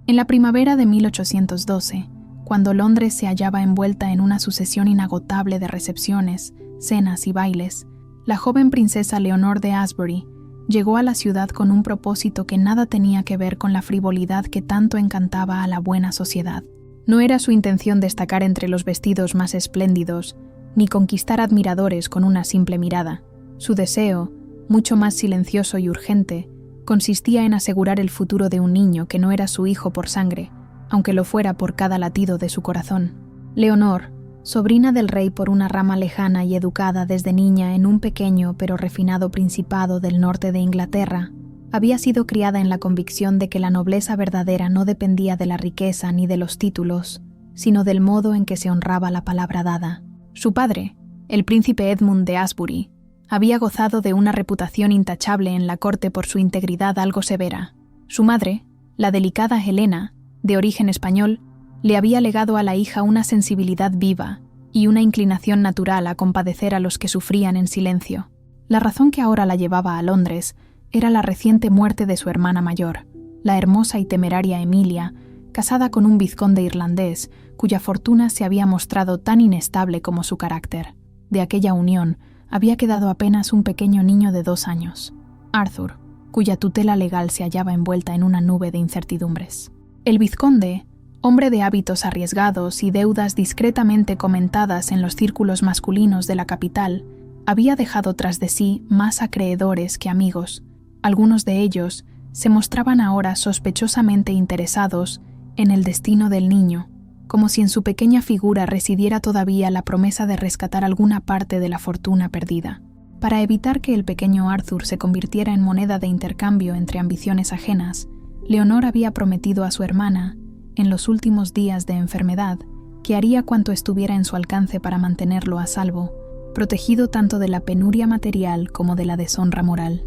En la primavera de 1812, cuando Londres se hallaba envuelta en una sucesión inagotable de recepciones, cenas y bailes, la joven princesa Leonor de Asbury llegó a la ciudad con un propósito que nada tenía que ver con la frivolidad que tanto encantaba a la buena sociedad. No era su intención destacar entre los vestidos más espléndidos, ni conquistar admiradores con una simple mirada. Su deseo, mucho más silencioso y urgente, consistía en asegurar el futuro de un niño que no era su hijo por sangre, aunque lo fuera por cada latido de su corazón. Leonor, sobrina del rey por una rama lejana y educada desde niña en un pequeño pero refinado principado del norte de Inglaterra, había sido criada en la convicción de que la nobleza verdadera no dependía de la riqueza ni de los títulos, sino del modo en que se honraba la palabra dada. Su padre, el príncipe Edmund de Asbury, había gozado de una reputación intachable en la corte por su integridad algo severa. Su madre, la delicada Helena, de origen español, le había legado a la hija una sensibilidad viva y una inclinación natural a compadecer a los que sufrían en silencio. La razón que ahora la llevaba a Londres era la reciente muerte de su hermana mayor, la hermosa y temeraria Emilia, casada con un vizconde irlandés, cuya fortuna se había mostrado tan inestable como su carácter. De aquella unión había quedado apenas un pequeño niño de 2 años, Arthur, cuya tutela legal se hallaba envuelta en una nube de incertidumbres. El vizconde, hombre de hábitos arriesgados y deudas discretamente comentadas en los círculos masculinos de la capital, había dejado tras de sí más acreedores que amigos. Algunos de ellos se mostraban ahora sospechosamente interesados en el destino del niño, como si en su pequeña figura residiera todavía la promesa de rescatar alguna parte de la fortuna perdida. Para evitar que el pequeño Arthur se convirtiera en moneda de intercambio entre ambiciones ajenas, Leonor había prometido a su hermana, en los últimos días de enfermedad, que haría cuanto estuviera en su alcance para mantenerlo a salvo, protegido tanto de la penuria material como de la deshonra moral.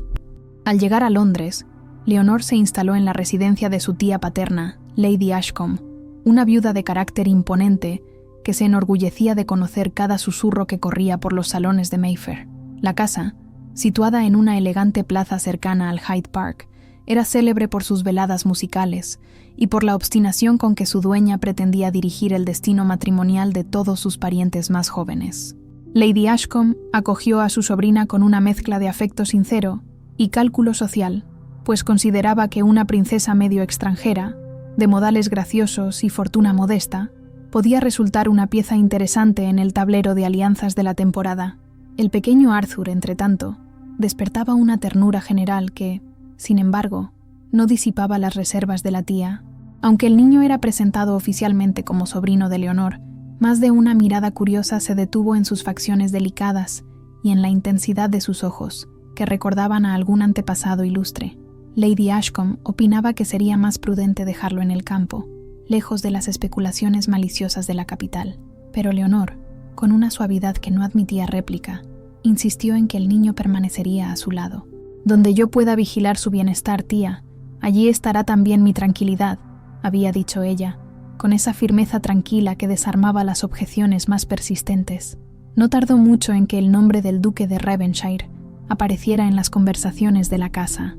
Al llegar a Londres, Leonor se instaló en la residencia de su tía paterna, Lady Ashcombe, una viuda de carácter imponente que se enorgullecía de conocer cada susurro que corría por los salones de Mayfair. La casa, situada en una elegante plaza cercana al Hyde Park, era célebre por sus veladas musicales y por la obstinación con que su dueña pretendía dirigir el destino matrimonial de todos sus parientes más jóvenes. Lady Ashcombe acogió a su sobrina con una mezcla de afecto sincero y cálculo social, pues consideraba que una princesa medio extranjera, de modales graciosos y fortuna modesta, podía resultar una pieza interesante en el tablero de alianzas de la temporada. El pequeño Arthur, entretanto, despertaba una ternura general que, sin embargo, no disipaba las reservas de la tía. Aunque el niño era presentado oficialmente como sobrino de Leonor, más de una mirada curiosa se detuvo en sus facciones delicadas y en la intensidad de sus ojos, que recordaban a algún antepasado ilustre. Lady Ashcombe opinaba que sería más prudente dejarlo en el campo, lejos de las especulaciones maliciosas de la capital. Pero Leonor, con una suavidad que no admitía réplica, insistió en que el niño permanecería a su lado. «Donde yo pueda vigilar su bienestar, tía, allí estará también mi tranquilidad», había dicho ella, con esa firmeza tranquila que desarmaba las objeciones más persistentes. No tardó mucho en que el nombre del duque de Devonshire apareciera en las conversaciones de la casa.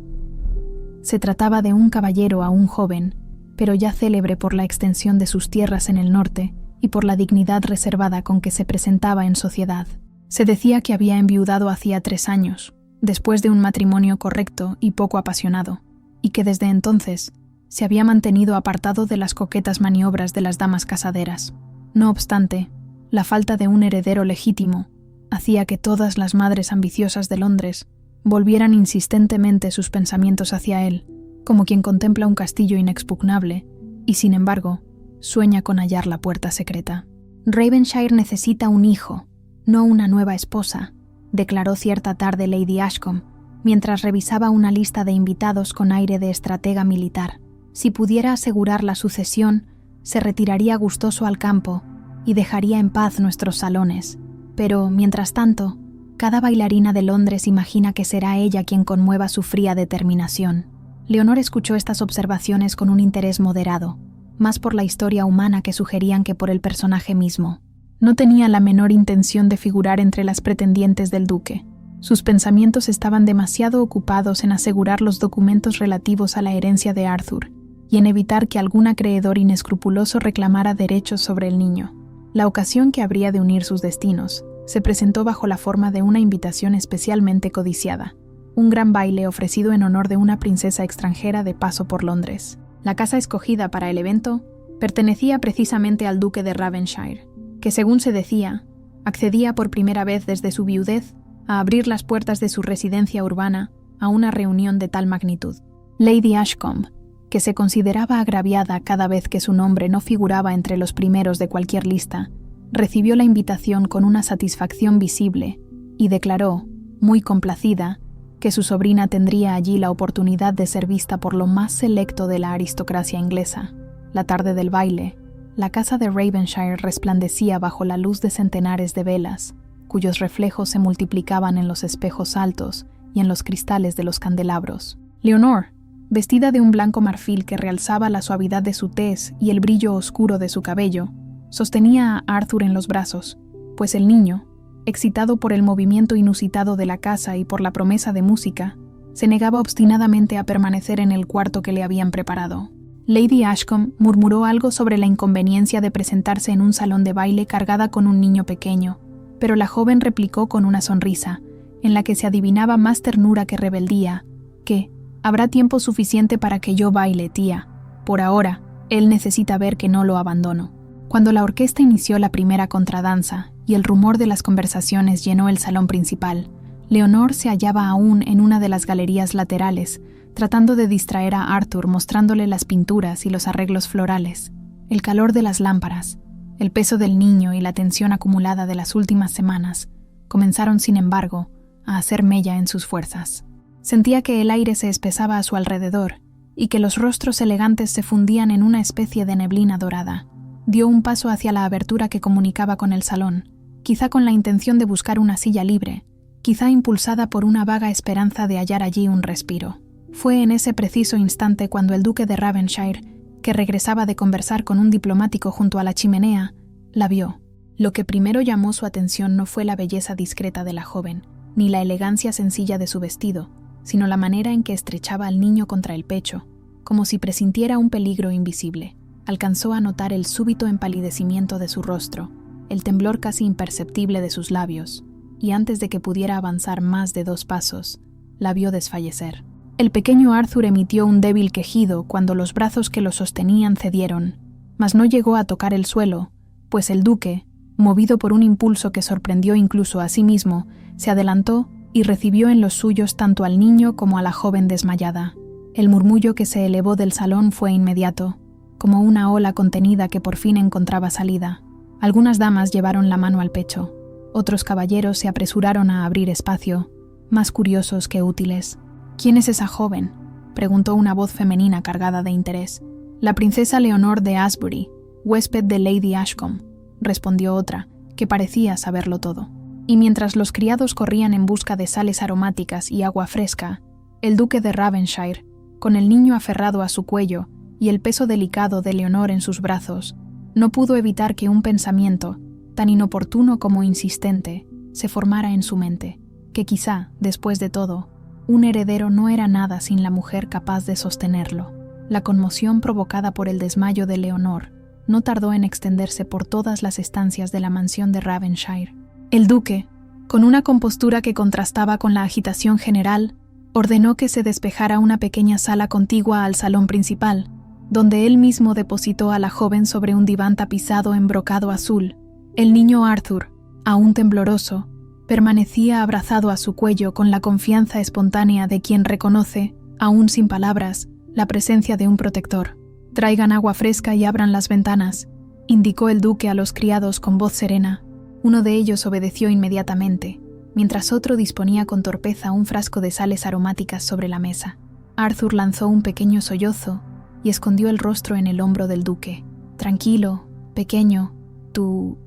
Se trataba de un caballero aún joven, pero ya célebre por la extensión de sus tierras en el norte y por la dignidad reservada con que se presentaba en sociedad. Se decía que había enviudado hacía 3 años, después de un matrimonio correcto y poco apasionado, y que desde entonces se había mantenido apartado de las coquetas maniobras de las damas casaderas. No obstante, la falta de un heredero legítimo hacía que todas las madres ambiciosas de Londres volvieran insistentemente sus pensamientos hacia él, como quien contempla un castillo inexpugnable y, sin embargo, sueña con hallar la puerta secreta. «Devonshire necesita un hijo, no una nueva esposa», declaró cierta tarde Lady Ashcombe, mientras revisaba una lista de invitados con aire de estratega militar. Si pudiera asegurar la sucesión, se retiraría gustoso al campo y dejaría en paz nuestros salones. Pero, mientras tanto, cada bailarina de Londres imagina que será ella quien conmueva su fría determinación. Leonor escuchó estas observaciones con un interés moderado, más por la historia humana que sugerían que por el personaje mismo. No tenía la menor intención de figurar entre las pretendientes del duque. Sus pensamientos estaban demasiado ocupados en asegurar los documentos relativos a la herencia de Arthur y en evitar que algún acreedor inescrupuloso reclamara derechos sobre el niño. La ocasión que habría de unir sus destinos se presentó bajo la forma de una invitación especialmente codiciada, un gran baile ofrecido en honor de una princesa extranjera de paso por Londres. La casa escogida para el evento pertenecía precisamente al duque de Ravenshire, que según se decía, accedía por primera vez desde su viudez a abrir las puertas de su residencia urbana a una reunión de tal magnitud. Lady Ashcombe, que se consideraba agraviada cada vez que su nombre no figuraba entre los primeros de cualquier lista, recibió la invitación con una satisfacción visible y declaró, muy complacida, que su sobrina tendría allí la oportunidad de ser vista por lo más selecto de la aristocracia inglesa. La tarde del baile, la casa de Ravenshire resplandecía bajo la luz de centenares de velas, cuyos reflejos se multiplicaban en los espejos altos y en los cristales de los candelabros. Leonor, vestida de un blanco marfil que realzaba la suavidad de su tez y el brillo oscuro de su cabello, sostenía a Arthur en los brazos, pues el niño, excitado por el movimiento inusitado de la casa y por la promesa de música, se negaba obstinadamente a permanecer en el cuarto que le habían preparado. Lady Ashcombe murmuró algo sobre la inconveniencia de presentarse en un salón de baile cargada con un niño pequeño, pero la joven replicó con una sonrisa, en la que se adivinaba más ternura que rebeldía, que «Habrá tiempo suficiente para que yo baile, tía. Por ahora, él necesita ver que no lo abandono». Cuando la orquesta inició la primera contradanza y el rumor de las conversaciones llenó el salón principal, Leonor se hallaba aún en una de las galerías laterales, tratando de distraer a Arthur mostrándole las pinturas y los arreglos florales. El calor de las lámparas, el peso del niño y la tensión acumulada de las últimas semanas comenzaron, sin embargo, a hacer mella en sus fuerzas. Sentía que el aire se espesaba a su alrededor y que los rostros elegantes se fundían en una especie de neblina dorada. Dio un paso hacia la abertura que comunicaba con el salón, quizá con la intención de buscar una silla libre, quizá impulsada por una vaga esperanza de hallar allí un respiro. Fue en ese preciso instante cuando el duque de Ravenshire, que regresaba de conversar con un diplomático junto a la chimenea, la vio. Lo que primero llamó su atención no fue la belleza discreta de la joven, ni la elegancia sencilla de su vestido, sino la manera en que estrechaba al niño contra el pecho, como si presintiera un peligro invisible. Alcanzó a notar el súbito empalidecimiento de su rostro, el temblor casi imperceptible de sus labios, y antes de que pudiera avanzar más de 2 pasos, la vio desfallecer. El pequeño Arthur emitió un débil quejido cuando los brazos que lo sostenían cedieron, mas no llegó a tocar el suelo, pues el duque, movido por un impulso que sorprendió incluso a sí mismo, se adelantó y recibió en los suyos tanto al niño como a la joven desmayada. El murmullo que se elevó del salón fue inmediato, como una ola contenida que por fin encontraba salida. Algunas damas llevaron la mano al pecho, otros caballeros se apresuraron a abrir espacio, más curiosos que útiles. «¿Quién es esa joven?», preguntó una voz femenina cargada de interés. «La princesa Leonor de Asbury, huésped de Lady Ashcombe», respondió otra, que parecía saberlo todo. Y mientras los criados corrían en busca de sales aromáticas y agua fresca, el duque de Ravenshire, con el niño aferrado a su cuello y el peso delicado de Leonor en sus brazos, no pudo evitar que un pensamiento, tan inoportuno como insistente, se formara en su mente, que quizá, después de todo, un heredero no era nada sin la mujer capaz de sostenerlo. La conmoción provocada por el desmayo de Leonor no tardó en extenderse por todas las estancias de la mansión de Ravenshire. El duque, con una compostura que contrastaba con la agitación general, ordenó que se despejara una pequeña sala contigua al salón principal, donde él mismo depositó a la joven sobre un diván tapizado en brocado azul. El niño Arthur, aún tembloroso, permanecía abrazado a su cuello con la confianza espontánea de quien reconoce, aún sin palabras, la presencia de un protector. «Traigan agua fresca y abran las ventanas», indicó el duque a los criados con voz serena. Uno de ellos obedeció inmediatamente, mientras otro disponía con torpeza un frasco de sales aromáticas sobre la mesa. Arthur lanzó un pequeño sollozo y escondió el rostro en el hombro del duque. «Tranquilo, pequeño, tu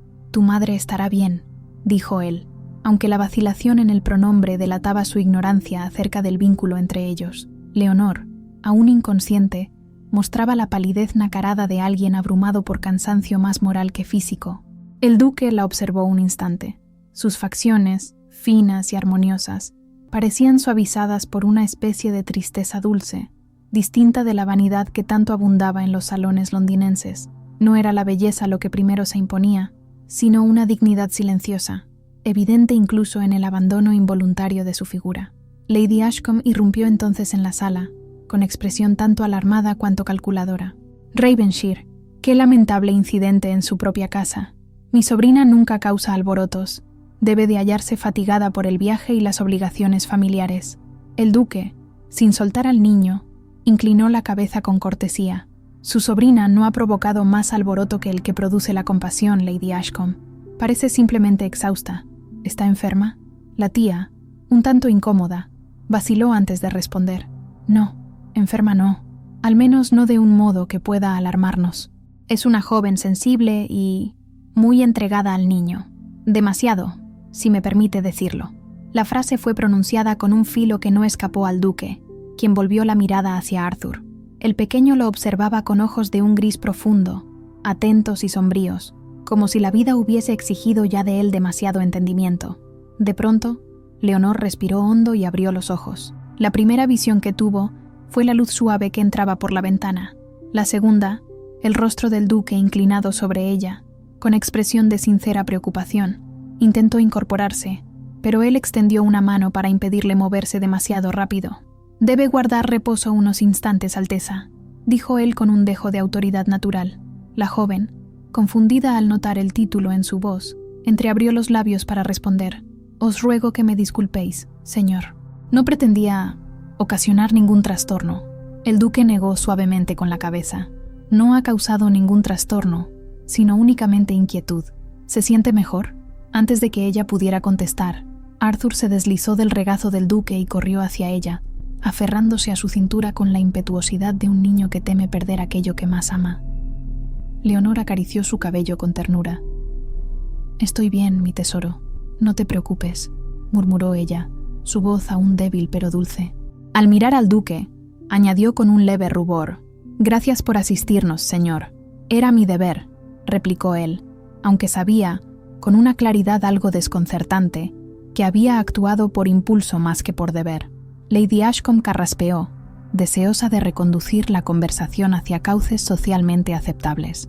madre estará bien», dijo él, aunque la vacilación en el pronombre delataba su ignorancia acerca del vínculo entre ellos. Leonor, aún inconsciente, mostraba la palidez nacarada de alguien abrumado por cansancio más moral que físico. El duque la observó un instante. Sus facciones, finas y armoniosas, parecían suavizadas por una especie de tristeza dulce, distinta de la vanidad que tanto abundaba en los salones londinenses. No era la belleza lo que primero se imponía, sino una dignidad silenciosa, evidente incluso en el abandono involuntario de su figura. Lady Ashcombe irrumpió entonces en la sala, con expresión tanto alarmada cuanto calculadora. «Ravenshire, qué lamentable incidente en su propia casa. Mi sobrina nunca causa alborotos. Debe de hallarse fatigada por el viaje y las obligaciones familiares». El duque, sin soltar al niño, inclinó la cabeza con cortesía. «Su sobrina no ha provocado más alboroto que el que produce la compasión, Lady Ashcombe. Parece simplemente exhausta. ¿Está enferma?» La tía, un tanto incómoda, vaciló antes de responder. «No, enferma no. Al menos no de un modo que pueda alarmarnos. Es una joven sensible y muy entregada al niño. Demasiado, si me permite decirlo». La frase fue pronunciada con un filo que no escapó al duque, quien volvió la mirada hacia Arthur. El pequeño lo observaba con ojos de un gris profundo, atentos y sombríos, como si la vida hubiese exigido ya de él demasiado entendimiento. De pronto, Leonor respiró hondo y abrió los ojos. La primera visión que tuvo fue la luz suave que entraba por la ventana. La segunda, el rostro del duque inclinado sobre ella, con expresión de sincera preocupación. Intentó incorporarse, pero él extendió una mano para impedirle moverse demasiado rápido. «Debe guardar reposo unos instantes, Alteza», dijo él con un dejo de autoridad natural. La joven, confundida al notar el título en su voz, entreabrió los labios para responder. «Os ruego que me disculpéis, señor. No pretendía ocasionar ningún trastorno». El duque negó suavemente con la cabeza. «No ha causado ningún trastorno, sino únicamente inquietud. ¿Se siente mejor?» Antes de que ella pudiera contestar, Arthur se deslizó del regazo del duque y corrió hacia ella, aferrándose a su cintura con la impetuosidad de un niño que teme perder aquello que más ama. Leonor acarició su cabello con ternura. «Estoy bien, mi tesoro. No te preocupes», murmuró ella, su voz aún débil pero dulce. Al mirar al duque, añadió con un leve rubor: «Gracias por asistirnos, señor. Era mi deber», replicó él, aunque sabía, con una claridad algo desconcertante, que había actuado por impulso más que por deber. Lady Ashcombe carraspeó, deseosa de reconducir la conversación hacia cauces socialmente aceptables.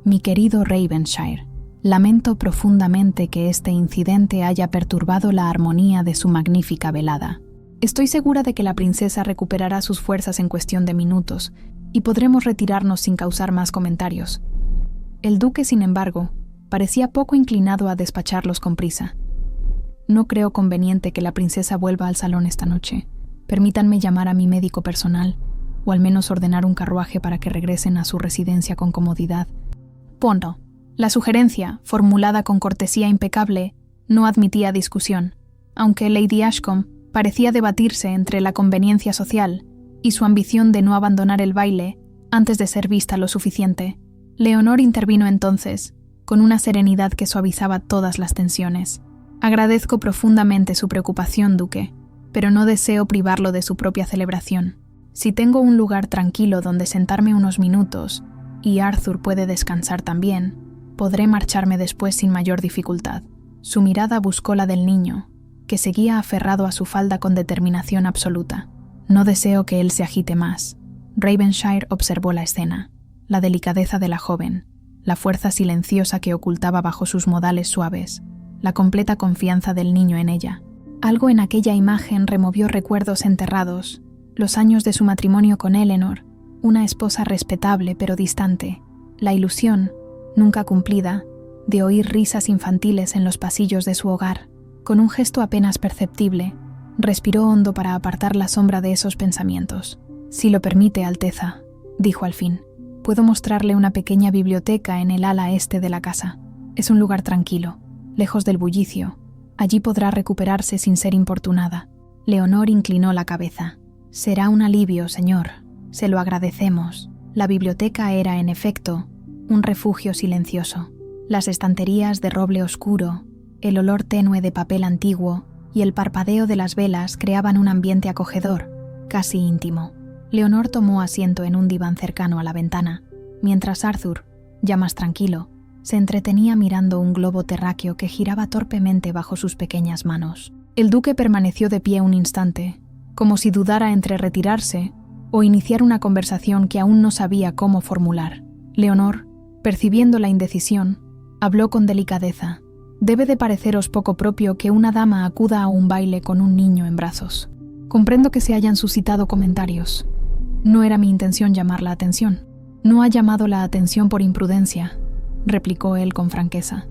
«Mi querido Ravenshire, lamento profundamente que este incidente haya perturbado la armonía de su magnífica velada. Estoy segura de que la princesa recuperará sus fuerzas en cuestión de minutos y podremos retirarnos sin causar más comentarios». El duque, sin embargo, parecía poco inclinado a despacharlos con prisa. «No creo conveniente que la princesa vuelva al salón esta noche. Permítanme llamar a mi médico personal, o al menos ordenar un carruaje para que regresen a su residencia con comodidad». Punto. La sugerencia, formulada con cortesía impecable, no admitía discusión, aunque Lady Ashcombe parecía debatirse entre la conveniencia social y su ambición de no abandonar el baile antes de ser vista lo suficiente. Leonor intervino entonces, con una serenidad que suavizaba todas las tensiones. «Agradezco profundamente su preocupación, duque, pero no deseo privarlo de su propia celebración. Si tengo un lugar tranquilo donde sentarme unos minutos, y Arthur puede descansar también, podré marcharme después sin mayor dificultad». Su mirada buscó la del niño, que seguía aferrado a su falda con determinación absoluta. «No deseo que él se agite más». Ravenshire observó la escena, la delicadeza de la joven, la fuerza silenciosa que ocultaba bajo sus modales suaves, la completa confianza del niño en ella. Algo en aquella imagen removió recuerdos enterrados, los años de su matrimonio con Eleanor, una esposa respetable pero distante, la ilusión, nunca cumplida, de oír risas infantiles en los pasillos de su hogar. Con un gesto apenas perceptible, respiró hondo para apartar la sombra de esos pensamientos. «Si lo permite, Alteza», dijo al fin, «puedo mostrarle una pequeña biblioteca en el ala este de la casa. Es un lugar tranquilo, lejos del bullicio. Allí podrá recuperarse sin ser importunada». Leonor inclinó la cabeza. «Será un alivio, señor. Se lo agradecemos». La biblioteca era, en efecto, un refugio silencioso. Las estanterías de roble oscuro, el olor tenue de papel antiguo y el parpadeo de las velas creaban un ambiente acogedor, casi íntimo. Leonor tomó asiento en un diván cercano a la ventana, mientras Arthur, ya más tranquilo, se entretenía mirando un globo terráqueo que giraba torpemente bajo sus pequeñas manos. El duque permaneció de pie un instante, como si dudara entre retirarse o iniciar una conversación que aún no sabía cómo formular. Leonor, percibiendo la indecisión, habló con delicadeza. «Debe de pareceros poco propio que una dama acuda a un baile con un niño en brazos. Comprendo que se hayan suscitado comentarios. No era mi intención llamar la atención». «No ha llamado la atención por imprudencia», replicó él con franqueza,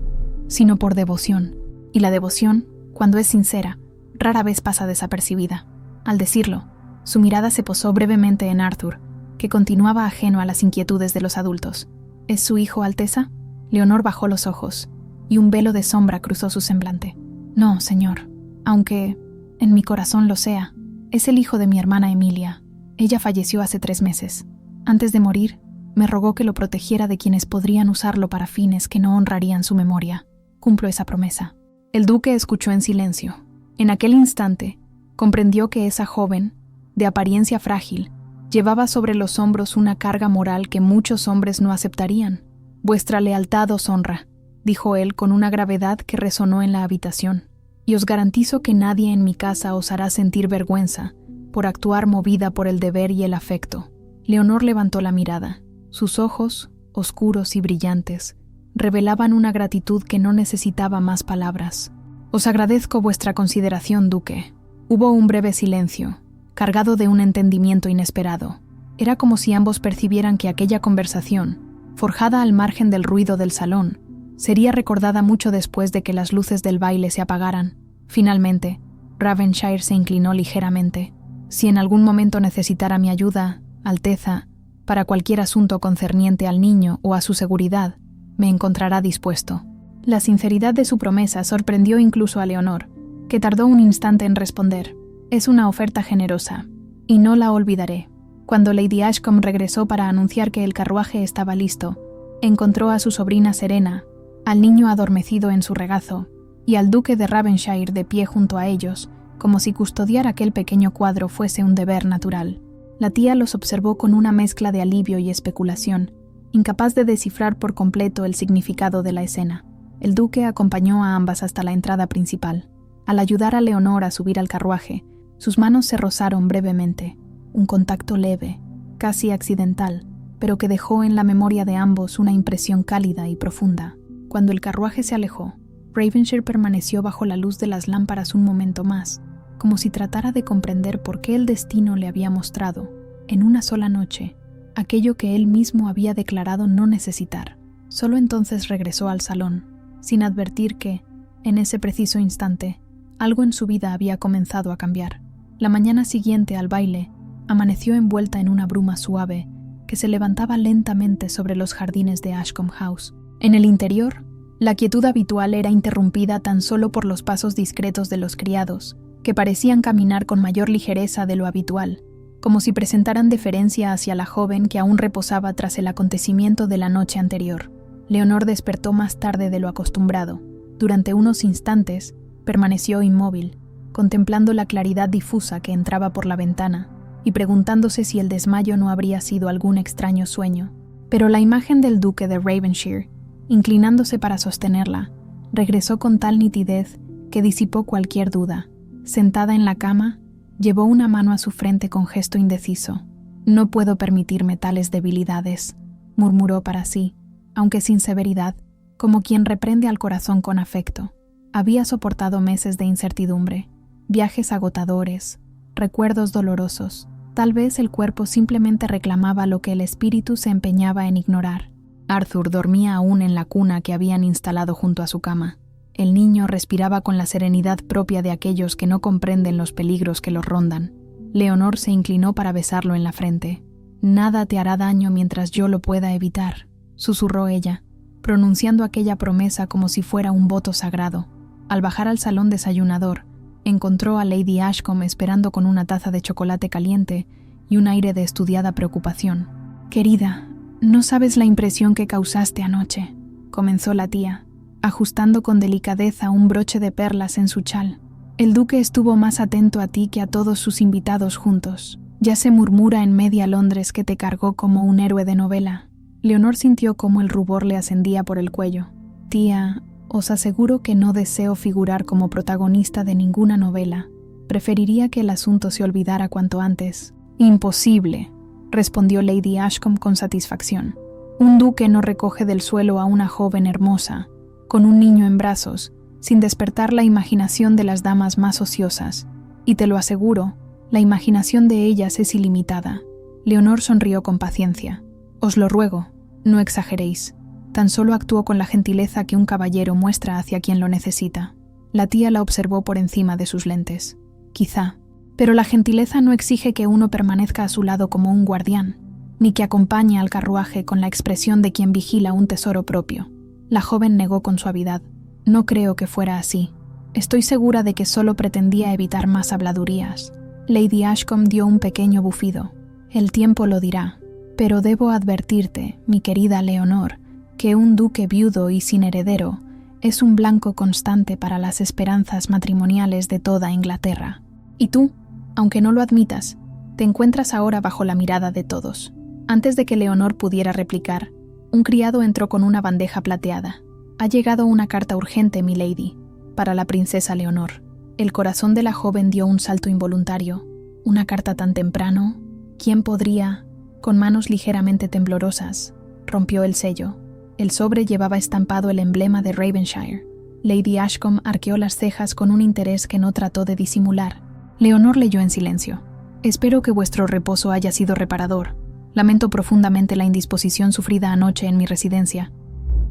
«sino por devoción. Y la devoción, cuando es sincera, rara vez pasa desapercibida». Al decirlo, su mirada se posó brevemente en Arthur, que continuaba ajeno a las inquietudes de los adultos. «¿Es su hijo, Alteza?». Leonor bajó los ojos, y un velo de sombra cruzó su semblante. «No, señor, aunque en mi corazón lo sea. Es el hijo de mi hermana Emilia. Ella falleció hace 3 meses. Antes de morir, me rogó que lo protegiera de quienes podrían usarlo para fines que no honrarían su memoria. Cumplo esa promesa». El duque escuchó en silencio. En aquel instante, comprendió que esa joven, de apariencia frágil, llevaba sobre los hombros una carga moral que muchos hombres no aceptarían. «Vuestra lealtad os honra», dijo él con una gravedad que resonó en la habitación, «y os garantizo que nadie en mi casa os hará sentir vergüenza por actuar movida por el deber y el afecto». Leonor levantó la mirada. Sus ojos, oscuros y brillantes, revelaban una gratitud que no necesitaba más palabras. «Os agradezco vuestra consideración, duque». Hubo un breve silencio, cargado de un entendimiento inesperado. Era como si ambos percibieran que aquella conversación, forjada al margen del ruido del salón, sería recordada mucho después de que las luces del baile se apagaran. Finalmente, Ravenshire se inclinó ligeramente. «Si en algún momento necesitara mi ayuda, Alteza, para cualquier asunto concerniente al niño o a su seguridad, me encontrará dispuesto». La sinceridad de su promesa sorprendió incluso a Leonor, que tardó un instante en responder. «Es una oferta generosa, y no la olvidaré». Cuando Lady Ashcombe regresó para anunciar que el carruaje estaba listo, encontró a su sobrina Serena, al niño adormecido en su regazo, y al duque de Ravenshire de pie junto a ellos, como si custodiar aquel pequeño cuadro fuese un deber natural. La tía los observó con una mezcla de alivio y especulación, incapaz de descifrar por completo el significado de la escena. El duque acompañó a ambas hasta la entrada principal. Al ayudar a Leonor a subir al carruaje, sus manos se rozaron brevemente, un contacto leve, casi accidental, pero que dejó en la memoria de ambos una impresión cálida y profunda. Cuando el carruaje se alejó, Ravenshire permaneció bajo la luz de las lámparas un momento más, como si tratara de comprender por qué el destino le había mostrado, en una sola noche, aquello que él mismo había declarado no necesitar. Solo entonces regresó al salón, sin advertir que, en ese preciso instante, algo en su vida había comenzado a cambiar. La mañana siguiente al baile, amaneció envuelta en una bruma suave que se levantaba lentamente sobre los jardines de Ashcombe House. En el interior, la quietud habitual era interrumpida tan solo por los pasos discretos de los criados, que parecían caminar con mayor ligereza de lo habitual, como si presentaran deferencia hacia la joven que aún reposaba tras el acontecimiento de la noche anterior. Leonor despertó más tarde de lo acostumbrado. Durante unos instantes, permaneció inmóvil, contemplando la claridad difusa que entraba por la ventana y preguntándose si el desmayo no habría sido algún extraño sueño. Pero la imagen del duque de Ravenshire, inclinándose para sostenerla, regresó con tal nitidez que disipó cualquier duda. Sentada en la cama, llevó una mano a su frente con gesto indeciso. «No puedo permitirme tales debilidades», murmuró para sí, aunque sin severidad, como quien reprende al corazón con afecto. Había soportado meses de incertidumbre, viajes agotadores, recuerdos dolorosos. Tal vez el cuerpo simplemente reclamaba lo que el espíritu se empeñaba en ignorar. Arthur dormía aún en la cuna que habían instalado junto a su cama. El niño respiraba con la serenidad propia de aquellos que no comprenden los peligros que los rondan. Leonor se inclinó para besarlo en la frente. «Nada te hará daño mientras yo lo pueda evitar», susurró ella, pronunciando aquella promesa como si fuera un voto sagrado. Al bajar al salón desayunador, encontró a Lady Ashcombe esperando con una taza de chocolate caliente y un aire de estudiada preocupación. «Querida, no sabes la impresión que causaste anoche», comenzó la tía, ajustando con delicadeza un broche de perlas en su chal. «El duque estuvo más atento a ti que a todos sus invitados juntos. Ya se murmura en media Londres que te cargó como un héroe de novela». Leonor sintió cómo el rubor le ascendía por el cuello. «Tía, os aseguro que no deseo figurar como protagonista de ninguna novela. Preferiría que el asunto se olvidara cuanto antes». «Imposible», respondió Lady Ashcombe con satisfacción. Un duque no recoge del suelo a una joven hermosa, con un niño en brazos, sin despertar la imaginación de las damas más ociosas. Y te lo aseguro, la imaginación de ellas es ilimitada. Leonor sonrió con paciencia. Os lo ruego, no exageréis. Tan solo actuó con la gentileza que un caballero muestra hacia quien lo necesita. La tía la observó por encima de sus lentes. Quizá, pero la gentileza no exige que uno permanezca a su lado como un guardián, ni que acompañe al carruaje con la expresión de quien vigila un tesoro propio. La joven negó con suavidad. No creo que fuera así. Estoy segura de que solo pretendía evitar más habladurías. Lady Ashcombe dio un pequeño bufido. El tiempo lo dirá, pero debo advertirte, mi querida Leonor, que un duque viudo y sin heredero es un blanco constante para las esperanzas matrimoniales de toda Inglaterra. Y tú, aunque no lo admitas, te encuentras ahora bajo la mirada de todos. Antes de que Leonor pudiera replicar, un criado entró con una bandeja plateada. Ha llegado una carta urgente, milady, para la princesa Leonor. El corazón de la joven dio un salto involuntario. ¿Una carta tan temprano? ¿Quién podría? Con manos ligeramente temblorosas, rompió el sello. El sobre llevaba estampado el emblema de Ravenshire. Lady Ashcombe arqueó las cejas con un interés que no trató de disimular. Leonor leyó en silencio. Espero que vuestro reposo haya sido reparador. Lamento profundamente la indisposición sufrida anoche en mi residencia,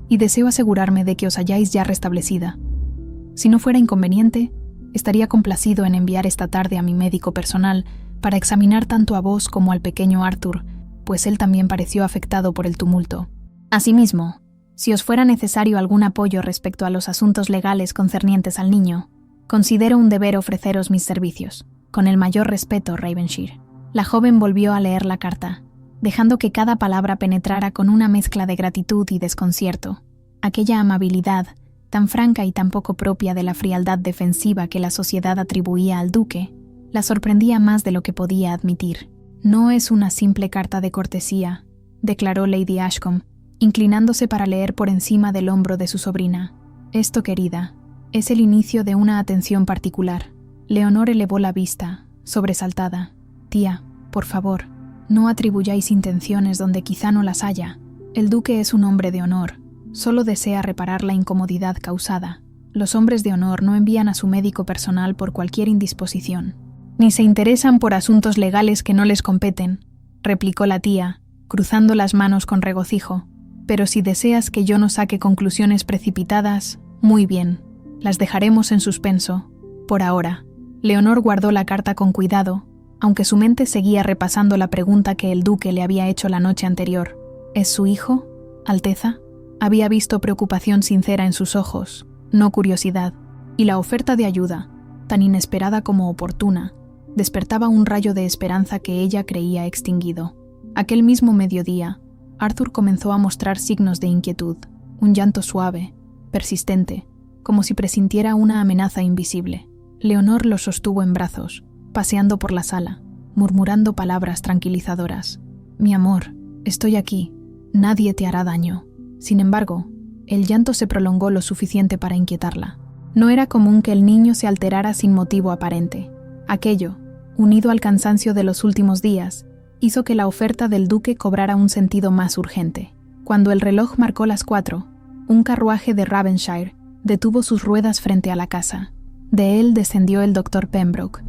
y deseo asegurarme de que os hayáis ya restablecida. Si no fuera inconveniente, estaría complacido en enviar esta tarde a mi médico personal para examinar tanto a vos como al pequeño Arthur, pues él también pareció afectado por el tumulto. Asimismo, si os fuera necesario algún apoyo respecto a los asuntos legales concernientes al niño, considero un deber ofreceros mis servicios. Con el mayor respeto, Ravenshire. La joven volvió a leer la carta, dejando que cada palabra penetrara con una mezcla de gratitud y desconcierto. Aquella amabilidad, tan franca y tan poco propia de la frialdad defensiva que la sociedad atribuía al duque, la sorprendía más de lo que podía admitir. «No es una simple carta de cortesía», declaró Lady Ashcombe, inclinándose para leer por encima del hombro de su sobrina. «Esto, querida, es el inicio de una atención particular». Leonor elevó la vista, sobresaltada. «Tía, por favor, no atribuyáis intenciones donde quizá no las haya. El duque es un hombre de honor. Solo desea reparar la incomodidad causada. Los hombres de honor no envían a su médico personal por cualquier indisposición, ni se interesan por asuntos legales que no les competen», replicó la tía, cruzando las manos con regocijo. «Pero si deseas que yo no saque conclusiones precipitadas, muy bien, las dejaremos en suspenso, por ahora». Leonor guardó la carta con cuidado, aunque su mente seguía repasando la pregunta que el duque le había hecho la noche anterior. ¿Es su hijo, Alteza? Había visto preocupación sincera en sus ojos, no curiosidad, y la oferta de ayuda, tan inesperada como oportuna, despertaba un rayo de esperanza que ella creía extinguido. Aquel mismo mediodía, Arthur comenzó a mostrar signos de inquietud, un llanto suave, persistente, como si presintiera una amenaza invisible. Leonor lo sostuvo en brazos, paseando por la sala, murmurando palabras tranquilizadoras. «Mi amor, estoy aquí, nadie te hará daño». Sin embargo, el llanto se prolongó lo suficiente para inquietarla. No era común que el niño se alterara sin motivo aparente. Aquello, unido al cansancio de los últimos días, hizo que la oferta del duque cobrara un sentido más urgente. Cuando el reloj marcó las 4, un carruaje de Ravenshire detuvo sus ruedas frente a la casa. De él descendió el doctor Pembroke,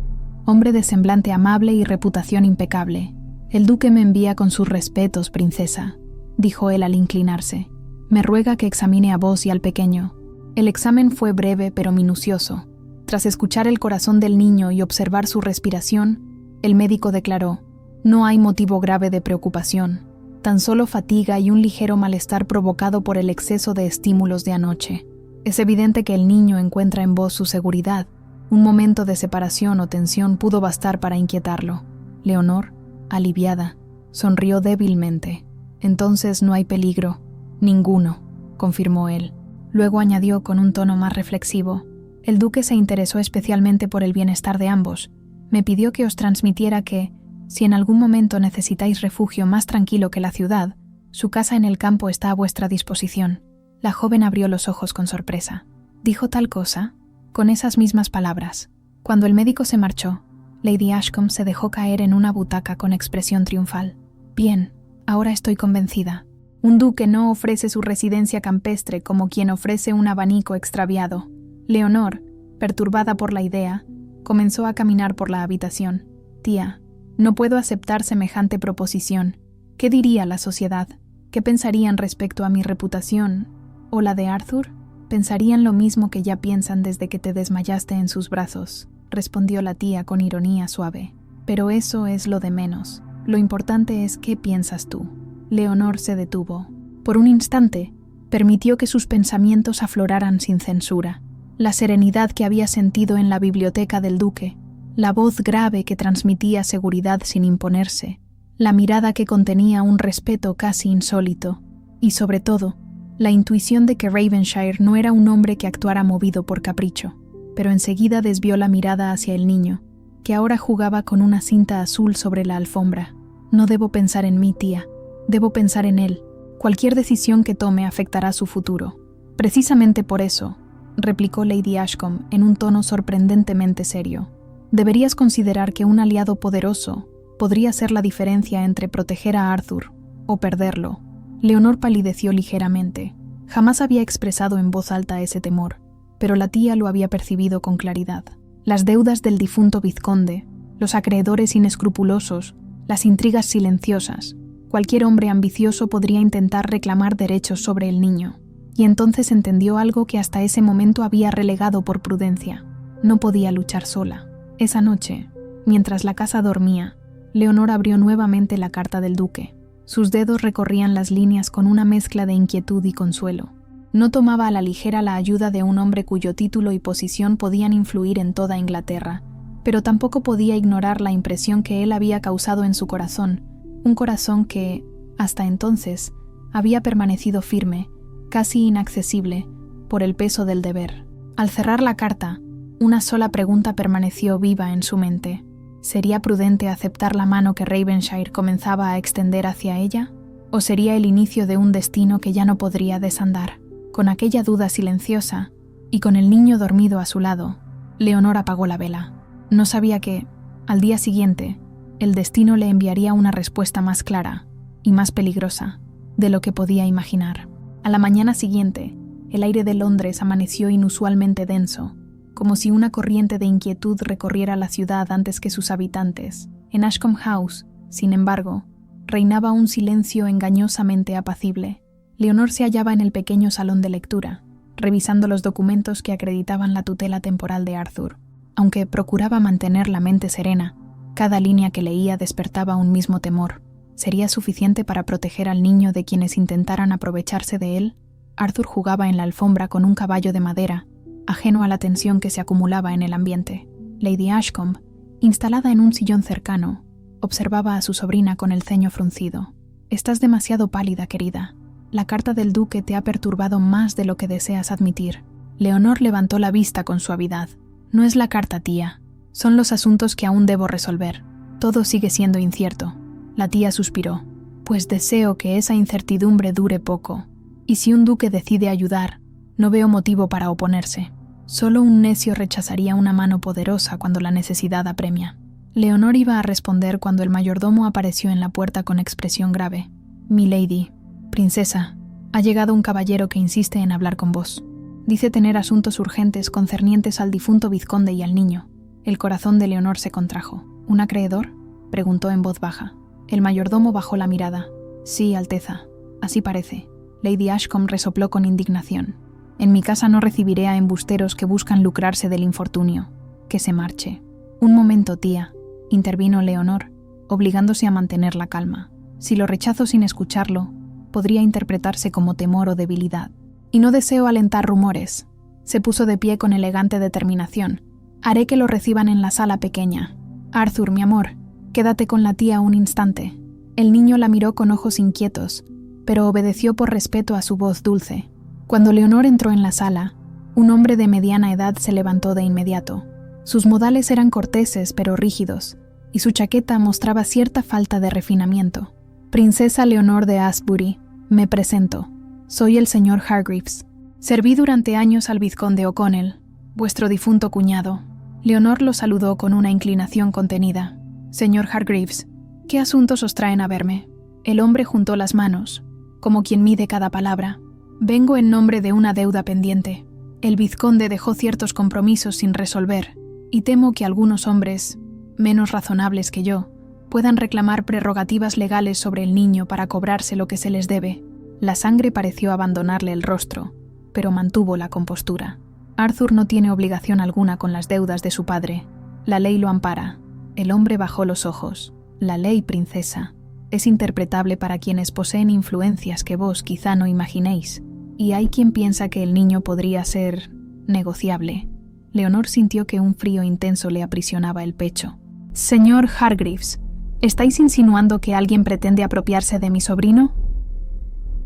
hombre de semblante amable y reputación impecable. «El duque me envía con sus respetos, princesa», dijo él al inclinarse. «Me ruega que examine a vos y al pequeño». El examen fue breve pero minucioso. Tras escuchar el corazón del niño y observar su respiración, el médico declaró: «No hay motivo grave de preocupación, tan solo fatiga y un ligero malestar provocado por el exceso de estímulos de anoche. Es evidente que el niño encuentra en vos su seguridad. Un momento de separación o tensión pudo bastar para inquietarlo». Leonor, aliviada, sonrió débilmente. «Entonces no hay peligro». «Ninguno», confirmó él. Luego añadió con un tono más reflexivo: «El duque se interesó especialmente por el bienestar de ambos. Me pidió que os transmitiera que, si en algún momento necesitáis refugio más tranquilo que la ciudad, su casa en el campo está a vuestra disposición». La joven abrió los ojos con sorpresa. «¿Dijo tal cosa?». Con esas mismas palabras. Cuando el médico se marchó, Lady Ashcombe se dejó caer en una butaca con expresión triunfal. Bien, ahora estoy convencida. Un duque no ofrece su residencia campestre como quien ofrece un abanico extraviado. Leonor, perturbada por la idea, comenzó a caminar por la habitación. Tía, no puedo aceptar semejante proposición. ¿Qué diría la sociedad? ¿Qué pensarían respecto a mi reputación? ¿O la de Arthur? Pensarían lo mismo que ya piensan desde que te desmayaste en sus brazos, respondió la tía con ironía suave. Pero eso es lo de menos. Lo importante es qué piensas tú. Leonor se detuvo. Por un instante, permitió que sus pensamientos afloraran sin censura. La serenidad que había sentido en la biblioteca del duque, la voz grave que transmitía seguridad sin imponerse, la mirada que contenía un respeto casi insólito, y sobre todo, la intuición de que Ravenshire no era un hombre que actuara movido por capricho, pero enseguida desvió la mirada hacia el niño, que ahora jugaba con una cinta azul sobre la alfombra. No debo pensar en mí, tía. Debo pensar en él. Cualquier decisión que tome afectará su futuro. Precisamente por eso, replicó Lady Ashcombe en un tono sorprendentemente serio, deberías considerar que un aliado poderoso podría ser la diferencia entre proteger a Arthur o perderlo. Leonor palideció ligeramente. Jamás había expresado en voz alta ese temor, pero la tía lo había percibido con claridad. Las deudas del difunto vizconde, los acreedores inescrupulosos, las intrigas silenciosas. Cualquier hombre ambicioso podría intentar reclamar derechos sobre el niño, y entonces entendió algo que hasta ese momento había relegado por prudencia. No podía luchar sola. Esa noche, mientras la casa dormía, Leonor abrió nuevamente la carta del duque. Sus dedos recorrían las líneas con una mezcla de inquietud y consuelo. No tomaba a la ligera la ayuda de un hombre cuyo título y posición podían influir en toda Inglaterra, pero tampoco podía ignorar la impresión que él había causado en su corazón, un corazón que, hasta entonces, había permanecido firme, casi inaccesible, por el peso del deber. Al cerrar la carta, una sola pregunta permaneció viva en su mente. ¿Sería prudente aceptar la mano que Ravenshire comenzaba a extender hacia ella? ¿O sería el inicio de un destino que ya no podría desandar? Con aquella duda silenciosa, y con el niño dormido a su lado, Leonor apagó la vela. No sabía que, al día siguiente, el destino le enviaría una respuesta más clara y más peligrosa de lo que podía imaginar. A la mañana siguiente, el aire de Londres amaneció inusualmente denso, como si una corriente de inquietud recorriera la ciudad antes que sus habitantes. En Ashcombe House, sin embargo, reinaba un silencio engañosamente apacible. Leonor se hallaba en el pequeño salón de lectura, revisando los documentos que acreditaban la tutela temporal de Arthur. Aunque procuraba mantener la mente serena, cada línea que leía despertaba un mismo temor. ¿Sería suficiente para proteger al niño de quienes intentaran aprovecharse de él? Arthur jugaba en la alfombra con un caballo de madera, ajeno a la tensión que se acumulaba en el ambiente. Lady Ashcombe, instalada en un sillón cercano, observaba a su sobrina con el ceño fruncido. «Estás demasiado pálida, querida. La carta del duque te ha perturbado más de lo que deseas admitir». Leonor levantó la vista con suavidad. «No es la carta, tía. Son los asuntos que aún debo resolver. Todo sigue siendo incierto». La tía suspiró. «Pues deseo que esa incertidumbre dure poco. Y si un duque decide ayudar, no veo motivo para oponerse. Solo un necio rechazaría una mano poderosa cuando la necesidad apremia». Leonor iba a responder cuando el mayordomo apareció en la puerta con expresión grave. «Milady, princesa, ha llegado un caballero que insiste en hablar con vos. Dice tener asuntos urgentes concernientes al difunto vizconde y al niño». El corazón de Leonor se contrajo. «¿Un acreedor?», preguntó en voz baja. El mayordomo bajó la mirada. «Sí, Alteza, así parece». Lady Ashcombe resopló con indignación. «En mi casa no recibiré a embusteros que buscan lucrarse del infortunio. Que se marche». «Un momento, tía», intervino Leonor, obligándose a mantener la calma. «Si lo rechazo sin escucharlo, podría interpretarse como temor o debilidad. Y no deseo alentar rumores». Se puso de pie con elegante determinación. «Haré que lo reciban en la sala pequeña. Arthur, mi amor, quédate con la tía un instante». El niño la miró con ojos inquietos, pero obedeció por respeto a su voz dulce. Cuando Leonor entró en la sala, un hombre de mediana edad se levantó de inmediato. Sus modales eran corteses pero rígidos, y su chaqueta mostraba cierta falta de refinamiento. «Princesa Leonor de Asbury, me presento. Soy el señor Hargreaves. Serví durante años al vizconde O'Connell, vuestro difunto cuñado». Leonor lo saludó con una inclinación contenida. «Señor Hargreaves, ¿qué asuntos os traen a verme?». El hombre juntó las manos, como quien mide cada palabra. Vengo en nombre de una deuda pendiente. El vizconde dejó ciertos compromisos sin resolver, y temo que algunos hombres, menos razonables que yo, puedan reclamar prerrogativas legales sobre el niño para cobrarse lo que se les debe. La sangre pareció abandonarle el rostro, pero mantuvo la compostura. Arthur no tiene obligación alguna con las deudas de su padre. La ley lo ampara. El hombre bajó los ojos. La ley, princesa, es interpretable para quienes poseen influencias que vos quizá no imaginéis, y hay quien piensa que el niño podría ser negociable. Leonor sintió que un frío intenso le aprisionaba el pecho. Señor Hargreaves, ¿estáis insinuando que alguien pretende apropiarse de mi sobrino?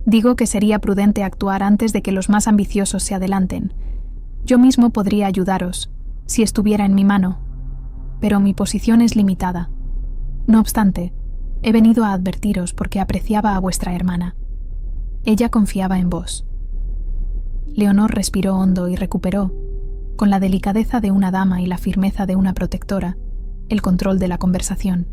Digo que sería prudente actuar antes de que los más ambiciosos se adelanten. Yo mismo podría ayudaros, si estuviera en mi mano, pero mi posición es limitada. No obstante, he venido a advertiros porque apreciaba a vuestra hermana. Ella confiaba en vos. Leonor respiró hondo y recuperó, con la delicadeza de una dama y la firmeza de una protectora, el control de la conversación.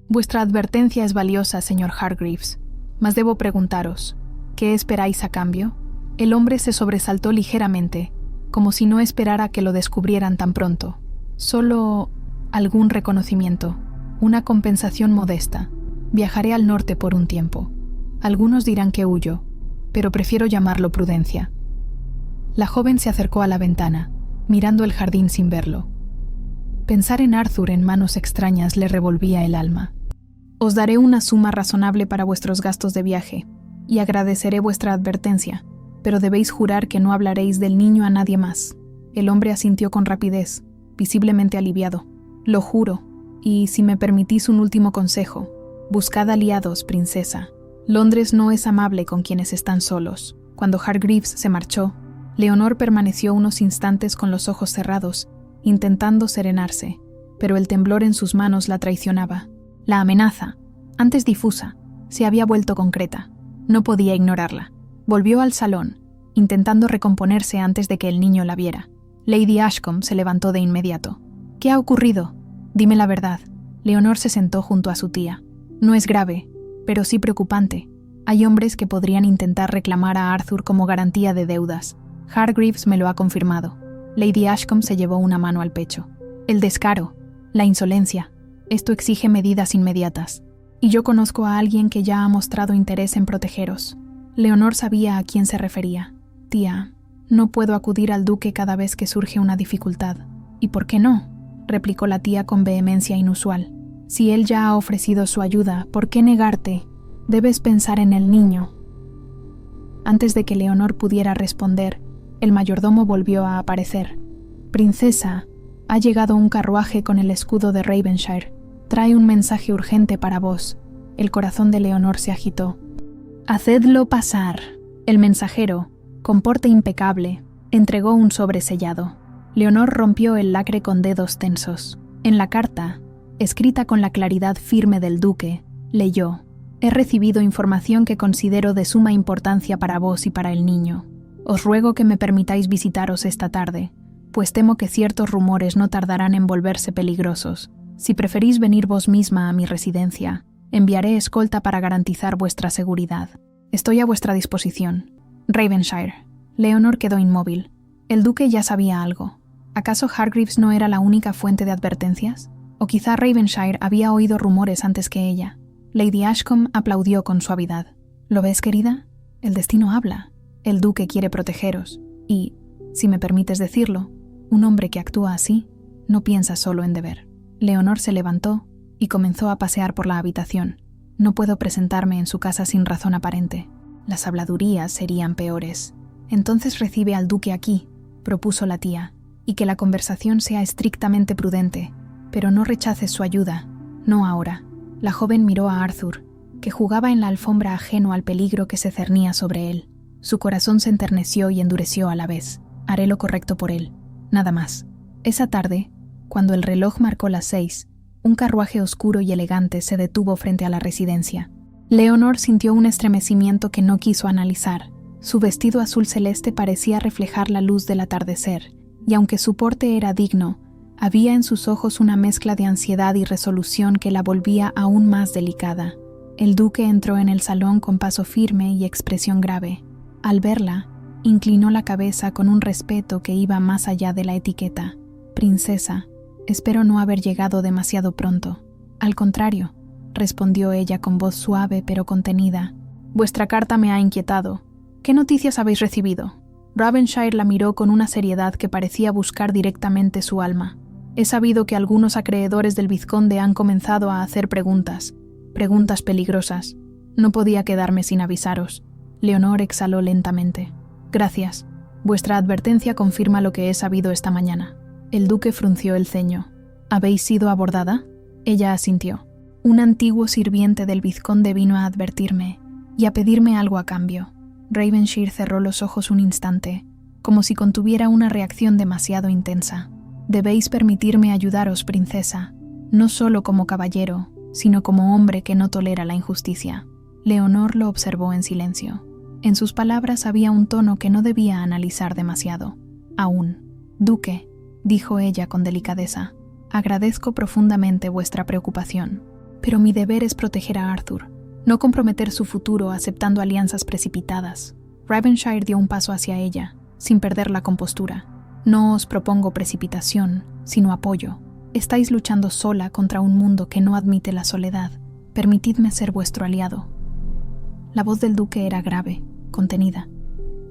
Vuestra advertencia es valiosa, señor Hargreaves, mas debo preguntaros, ¿qué esperáis a cambio? El hombre se sobresaltó ligeramente, como si no esperara que lo descubrieran tan pronto. Solo algún reconocimiento, una compensación modesta. Viajaré al norte por un tiempo. Algunos dirán que huyo, pero prefiero llamarlo prudencia. La joven se acercó a la ventana, mirando el jardín sin verlo. Pensar en Arthur en manos extrañas le revolvía el alma. Os daré una suma razonable para vuestros gastos de viaje, y agradeceré vuestra advertencia, pero debéis jurar que no hablaréis del niño a nadie más. El hombre asintió con rapidez, visiblemente aliviado. Lo juro, y si me permitís un último consejo, buscad aliados, princesa. Londres no es amable con quienes están solos. Cuando Hargreaves se marchó, Leonor permaneció unos instantes con los ojos cerrados, intentando serenarse, pero el temblor en sus manos la traicionaba. La amenaza, antes difusa, se había vuelto concreta. No podía ignorarla. Volvió al salón, intentando recomponerse antes de que el niño la viera. Lady Ashcombe se levantó de inmediato. ¿Qué ha ocurrido? Dime la verdad. Leonor se sentó junto a su tía. No es grave, pero sí preocupante. Hay hombres que podrían intentar reclamar a Arthur como garantía de deudas. Hargreaves me lo ha confirmado. Lady Ashcombe se llevó una mano al pecho. El descaro, la insolencia. Esto exige medidas inmediatas. Y yo conozco a alguien que ya ha mostrado interés en protegeros. Leonor sabía a quién se refería. Tía, no puedo acudir al duque cada vez que surge una dificultad. ¿Y por qué no?, replicó la tía con vehemencia inusual. Si él ya ha ofrecido su ayuda, ¿por qué negarte? Debes pensar en el niño. Antes de que Leonor pudiera responder, el mayordomo volvió a aparecer. Princesa, ha llegado un carruaje con el escudo de Ravenshire. Trae un mensaje urgente para vos. El corazón de Leonor se agitó. Hacedlo pasar. El mensajero, con porte impecable, entregó un sobre sellado. Leonor rompió el lacre con dedos tensos. En la carta, escrita con la claridad firme del duque, leyó: «He recibido información que considero de suma importancia para vos y para el niño. Os ruego que me permitáis visitaros esta tarde, pues temo que ciertos rumores no tardarán en volverse peligrosos. Si preferís venir vos misma a mi residencia, enviaré escolta para garantizar vuestra seguridad. Estoy a vuestra disposición. Ravenshire». Leonor quedó inmóvil. El duque ya sabía algo. ¿Acaso Hargreaves no era la única fuente de advertencias? ¿O quizá Ravenshire había oído rumores antes que ella? Lady Ashcombe aplaudió con suavidad. ¿Lo ves, querida? El destino habla. El duque quiere protegeros. Y, si me permites decirlo, un hombre que actúa así no piensa solo en deber. Leonor se levantó y comenzó a pasear por la habitación. No puedo presentarme en su casa sin razón aparente. Las habladurías serían peores. Entonces recibe al duque aquí, propuso la tía, y que la conversación sea estrictamente prudente, pero no rechaces su ayuda, no ahora. La joven miró a Arthur, que jugaba en la alfombra ajeno al peligro que se cernía sobre él. Su corazón se enterneció y endureció a la vez. Haré lo correcto por él, nada más. Esa tarde, cuando el reloj marcó las 6, un carruaje oscuro y elegante se detuvo frente a la residencia. Leonor sintió un estremecimiento que no quiso analizar. Su vestido azul celeste parecía reflejar la luz del atardecer, y aunque su porte era digno, había en sus ojos una mezcla de ansiedad y resolución que la volvía aún más delicada. El duque entró en el salón con paso firme y expresión grave. Al verla, inclinó la cabeza con un respeto que iba más allá de la etiqueta. «Princesa, espero no haber llegado demasiado pronto». «Al contrario», respondió ella con voz suave pero contenida. «Vuestra carta me ha inquietado. ¿Qué noticias habéis recibido?» Ravenshire la miró con una seriedad que parecía buscar directamente su alma. «He sabido que algunos acreedores del vizconde han comenzado a hacer preguntas peligrosas. No podía quedarme sin avisaros». Leonor exhaló lentamente. «Gracias. Vuestra advertencia confirma lo que he sabido esta mañana». El duque frunció el ceño. «¿Habéis sido abordada?» Ella asintió. «Un antiguo sirviente del vizconde vino a advertirme y a pedirme algo a cambio». Ravenshire cerró los ojos un instante, como si contuviera una reacción demasiado intensa. «Debéis permitirme ayudaros, princesa, no solo como caballero, sino como hombre que no tolera la injusticia». Leonor lo observó en silencio. En sus palabras había un tono que no debía analizar demasiado. «Aún, duque», dijo ella con delicadeza, «agradezco profundamente vuestra preocupación, pero mi deber es proteger a Arthur, no comprometer su futuro aceptando alianzas precipitadas». Ravenshire dio un paso hacia ella, sin perder la compostura. «No os propongo precipitación, sino apoyo. Estáis luchando sola contra un mundo que no admite la soledad. Permitidme ser vuestro aliado». La voz del duque era grave, contenida,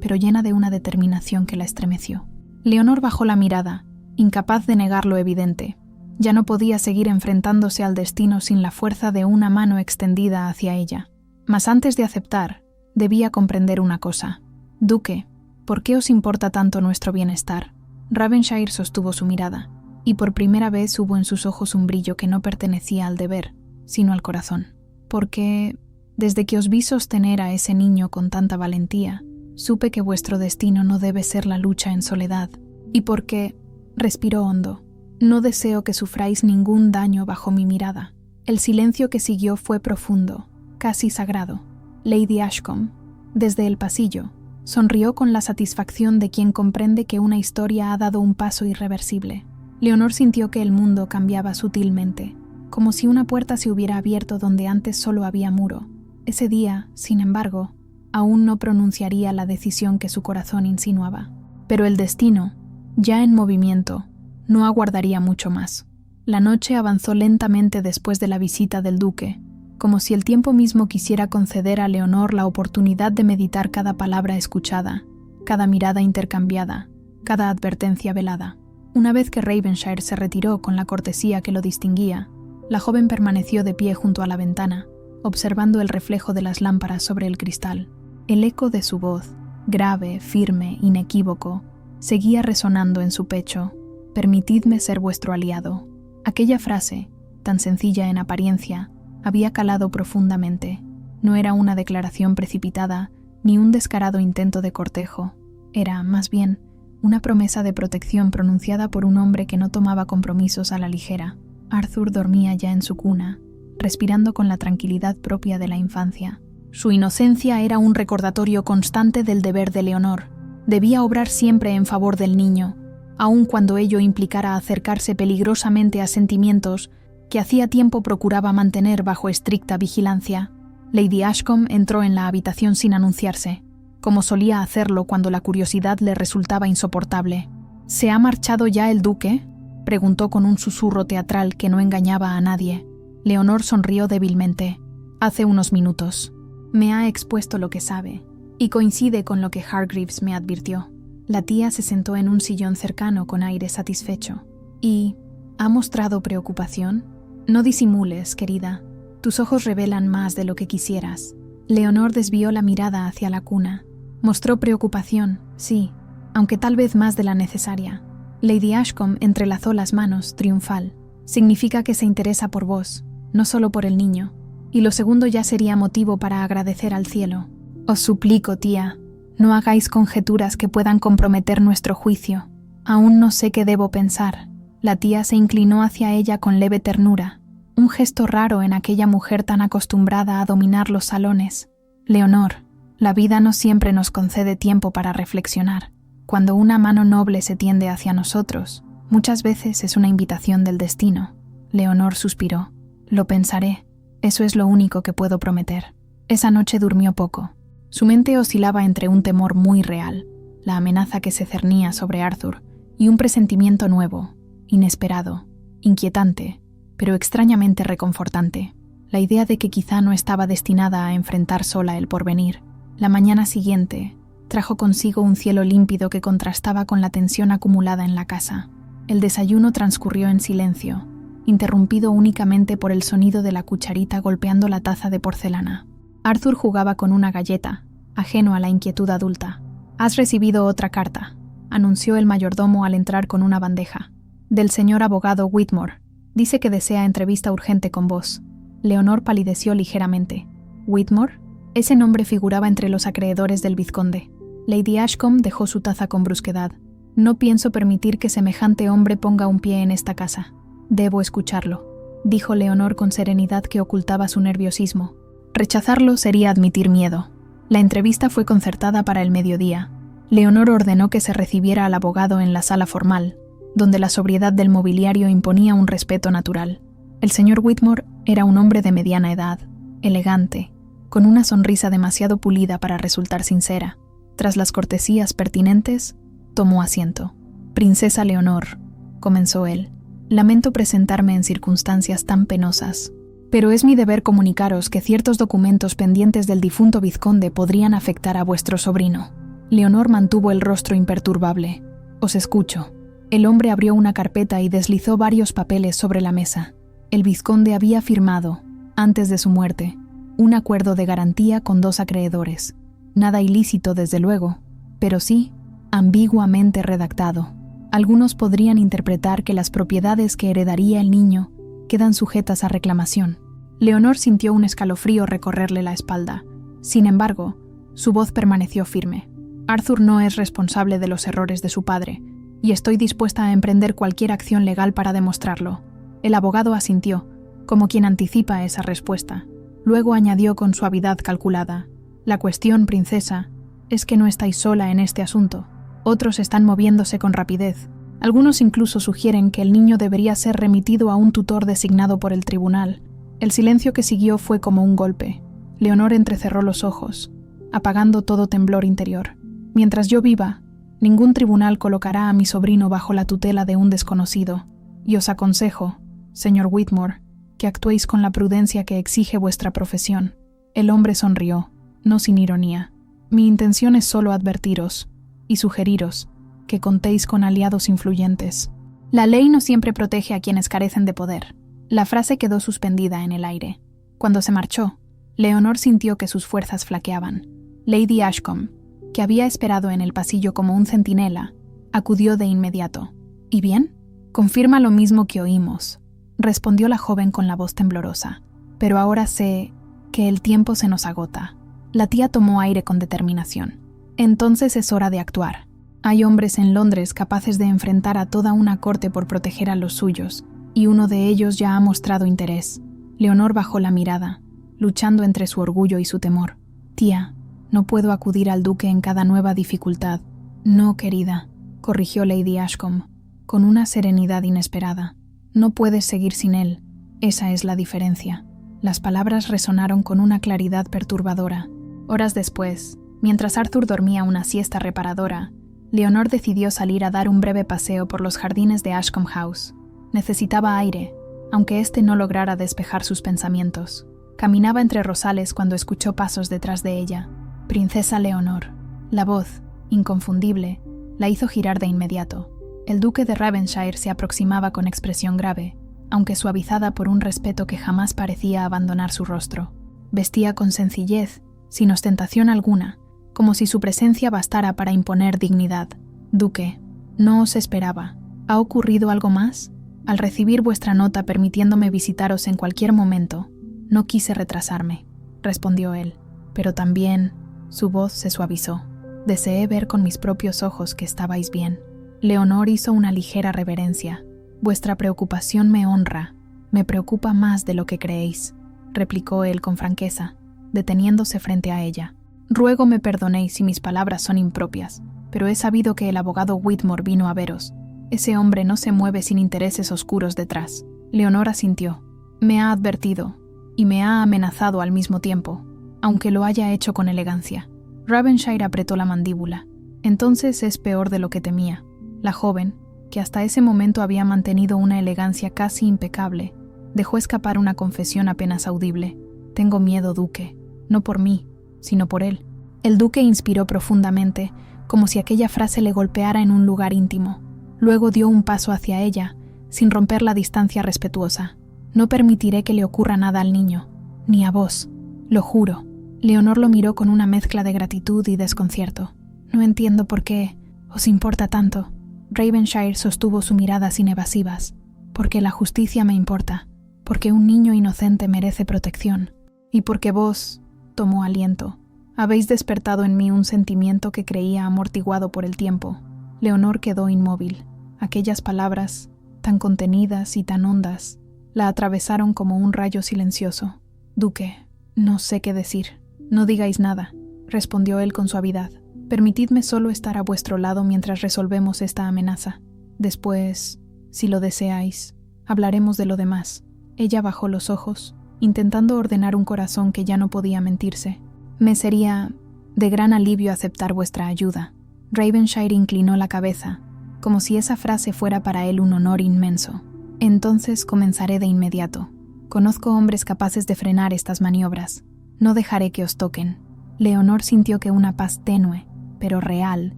pero llena de una determinación que la estremeció. Leonor bajó la mirada, incapaz de negar lo evidente. Ya no podía seguir enfrentándose al destino sin la fuerza de una mano extendida hacia ella. Mas antes de aceptar, debía comprender una cosa. «Duque, ¿por qué os importa tanto nuestro bienestar?» Ravenshire sostuvo su mirada, y por primera vez hubo en sus ojos un brillo que no pertenecía al deber, sino al corazón. «Porque, desde que os vi sostener a ese niño con tanta valentía, supe que vuestro destino no debe ser la lucha en soledad, y porque», respiró hondo, «no deseo que sufráis ningún daño bajo mi mirada». El silencio que siguió fue profundo, casi sagrado. Lady Ashcombe, desde el pasillo, sonrió con la satisfacción de quien comprende que una historia ha dado un paso irreversible. Leonor sintió que el mundo cambiaba sutilmente, como si una puerta se hubiera abierto donde antes solo había muro. Ese día, sin embargo, aún no pronunciaría la decisión que su corazón insinuaba. Pero el destino, ya en movimiento, no aguardaría mucho más. La noche avanzó lentamente después de la visita del duque, como si el tiempo mismo quisiera conceder a Leonor la oportunidad de meditar cada palabra escuchada, cada mirada intercambiada, cada advertencia velada. Una vez que Ravenshire se retiró con la cortesía que lo distinguía, la joven permaneció de pie junto a la ventana, observando el reflejo de las lámparas sobre el cristal. El eco de su voz, grave, firme, inequívoco, seguía resonando en su pecho. «Permitidme ser vuestro aliado». Aquella frase, tan sencilla en apariencia, había calado profundamente. No era una declaración precipitada, ni un descarado intento de cortejo. Era, más bien, una promesa de protección pronunciada por un hombre que no tomaba compromisos a la ligera. Arthur dormía ya en su cuna, respirando con la tranquilidad propia de la infancia. Su inocencia era un recordatorio constante del deber de Leonor. Debía obrar siempre en favor del niño, aun cuando ello implicara acercarse peligrosamente a sentimientos que hacía tiempo procuraba mantener bajo estricta vigilancia. Lady Ashcombe entró en la habitación sin anunciarse, como solía hacerlo cuando la curiosidad le resultaba insoportable. «¿Se ha marchado ya el duque?», preguntó con un susurro teatral que no engañaba a nadie. Leonor sonrió débilmente. «Hace unos minutos. Me ha expuesto lo que sabe, y coincide con lo que Hargreaves me advirtió». La tía se sentó en un sillón cercano con aire satisfecho. «¿Y ha mostrado preocupación?» «No disimules, querida. Tus ojos revelan más de lo que quisieras». Leonor desvió la mirada hacia la cuna. «Mostró preocupación, sí, aunque tal vez más de la necesaria». Lady Ashcombe entrelazó las manos, triunfal. «Significa que se interesa por vos, no solo por el niño. Y lo segundo ya sería motivo para agradecer al cielo. Os suplico, tía, no hagáis conjeturas que puedan comprometer nuestro juicio. Aún no sé qué debo pensar». La tía se inclinó hacia ella con leve ternura, un gesto raro en aquella mujer tan acostumbrada a dominar los salones. «Leonor, la vida no siempre nos concede tiempo para reflexionar. Cuando una mano noble se tiende hacia nosotros, muchas veces es una invitación del destino». Leonor suspiró. «Lo pensaré. Eso es lo único que puedo prometer. Esa noche durmió poco. Su mente oscilaba entre un temor muy real, la amenaza que se cernía sobre Arthur, y un presentimiento nuevo, inesperado, inquietante, pero extrañamente reconfortante. La idea de que quizá no estaba destinada a enfrentar sola el porvenir. La mañana siguiente trajo consigo un cielo límpido que contrastaba con la tensión acumulada en la casa. El desayuno transcurrió en silencio, interrumpido únicamente por el sonido de la cucharita golpeando la taza de porcelana. Arthur jugaba con una galleta, ajeno a la inquietud adulta. «Has recibido otra carta», anunció el mayordomo al entrar con una bandeja. «Del señor abogado Whitmore. Dice que desea entrevista urgente con vos». Leonor palideció ligeramente. «¿Whitmore?» Ese nombre figuraba entre los acreedores del vizconde. Lady Ashcombe dejó su taza con brusquedad. «No pienso permitir que semejante hombre ponga un pie en esta casa. Debo escucharlo», dijo Leonor con serenidad que ocultaba su nerviosismo. Rechazarlo sería admitir miedo. La entrevista fue concertada para el mediodía. Leonor ordenó que se recibiera al abogado en la sala formal, donde la sobriedad del mobiliario imponía un respeto natural. El señor Whitmore era un hombre de mediana edad, elegante, con una sonrisa demasiado pulida para resultar sincera. Tras las cortesías pertinentes, tomó asiento. «Princesa Leonor», comenzó él, «lamento presentarme en circunstancias tan penosas, pero es mi deber comunicaros que ciertos documentos pendientes del difunto vizconde podrían afectar a vuestro sobrino». Leonor mantuvo el rostro imperturbable. «Os escucho». El hombre abrió una carpeta y deslizó varios papeles sobre la mesa. El vizconde había firmado, antes de su muerte, un acuerdo de garantía con 2 acreedores. Nada ilícito, desde luego, pero sí ambiguamente redactado. Algunos podrían interpretar que las propiedades que heredaría el niño quedan sujetas a reclamación. Leonor sintió un escalofrío recorrerle la espalda. Sin embargo, su voz permaneció firme. «Arthur no es responsable de los errores de su padre, y estoy dispuesta a emprender cualquier acción legal para demostrarlo». El abogado asintió, como quien anticipa esa respuesta. Luego añadió con suavidad calculada: «La cuestión, princesa, es que no estáis sola en este asunto. Otros están moviéndose con rapidez. Algunos incluso sugieren que el niño debería ser remitido a un tutor designado por el tribunal». El silencio que siguió fue como un golpe. Leonor entrecerró los ojos, apagando todo temblor interior. «Mientras yo viva, ningún tribunal colocará a mi sobrino bajo la tutela de un desconocido, y os aconsejo, señor Whitmore, que actuéis con la prudencia que exige vuestra profesión». El hombre sonrió, no sin ironía. «Mi intención es solo advertiros y sugeriros que contéis con aliados influyentes. La ley no siempre protege a quienes carecen de poder». La frase quedó suspendida en el aire. Cuando se marchó, Leonor sintió que sus fuerzas flaqueaban. Lady Ashcombe, que había esperado en el pasillo como un centinela, acudió de inmediato. «¿Y bien?» «Confirma lo mismo que oímos», respondió la joven con la voz temblorosa. «Pero ahora sé que el tiempo se nos agota». La tía tomó aire con determinación. «Entonces es hora de actuar. Hay hombres en Londres capaces de enfrentar a toda una corte por proteger a los suyos, y uno de ellos ya ha mostrado interés». Leonor bajó la mirada, luchando entre su orgullo y su temor. «Tía, no puedo acudir al duque en cada nueva dificultad». «No, querida», corrigió Lady Ashcombe, con una serenidad inesperada. «No puedes seguir sin él. Esa es la diferencia». Las palabras resonaron con una claridad perturbadora. Horas después, mientras Arthur dormía una siesta reparadora, Leonor decidió salir a dar un breve paseo por los jardines de Ashcombe House. Necesitaba aire, aunque éste no lograra despejar sus pensamientos. Caminaba entre rosales cuando escuchó pasos detrás de ella. «Princesa Leonor». La voz, inconfundible, la hizo girar de inmediato. El duque de Ravenshire se aproximaba con expresión grave, aunque suavizada por un respeto que jamás parecía abandonar su rostro. Vestía con sencillez, sin ostentación alguna, como si su presencia bastara para imponer dignidad. «Duque, no os esperaba. ¿Ha ocurrido algo más? Al recibir vuestra nota permitiéndome visitaros en cualquier momento, no quise retrasarme», respondió él. Pero también su voz se suavizó. «Deseé ver con mis propios ojos que estabais bien». Leonor hizo una ligera reverencia. «Vuestra preocupación me honra. Me preocupa más de lo que creéis», replicó él con franqueza, deteniéndose frente a ella. «Ruego me perdonéis si mis palabras son impropias, pero he sabido que el abogado Whitmore vino a veros. Ese hombre no se mueve sin intereses oscuros detrás». Leonor asintió. «Me ha advertido. y me ha amenazado al mismo tiempo, aunque lo haya hecho con elegancia. Ravenshire apretó la mandíbula. Entonces es peor de lo que temía. La joven, que hasta ese momento había mantenido una elegancia casi impecable, dejó escapar una confesión apenas audible. Tengo miedo, duque. No por mí, sino por él. El duque inspiró profundamente, como si aquella frase le golpeara en un lugar íntimo. Luego dio un paso hacia ella, sin romper la distancia respetuosa. No permitiré que le ocurra nada al niño, ni a vos, lo juro. Leonor lo miró con una mezcla de gratitud y desconcierto. No entiendo por qué os importa tanto. Ravenshire sostuvo su mirada sin evasivas. Porque la justicia me importa, porque un niño inocente merece protección, y porque vos, tomó aliento, habéis despertado en mí un sentimiento que creía amortiguado por el tiempo. Leonor quedó inmóvil. Aquellas palabras, tan contenidas y tan hondas, la atravesaron como un rayo silencioso. Duque, no sé qué decir. No digáis nada, respondió él con suavidad. Permitidme solo estar a vuestro lado mientras resolvemos esta amenaza. Después, si lo deseáis, hablaremos de lo demás. Ella bajó los ojos, intentando ordenar un corazón que ya no podía mentirse. Me sería de gran alivio aceptar vuestra ayuda. Ravenshire inclinó la cabeza, como si esa frase fuera para él un honor inmenso. Entonces comenzaré de inmediato. Conozco hombres capaces de frenar estas maniobras. No dejaré que os toquen. Leonor sintió que una paz tenue, pero real,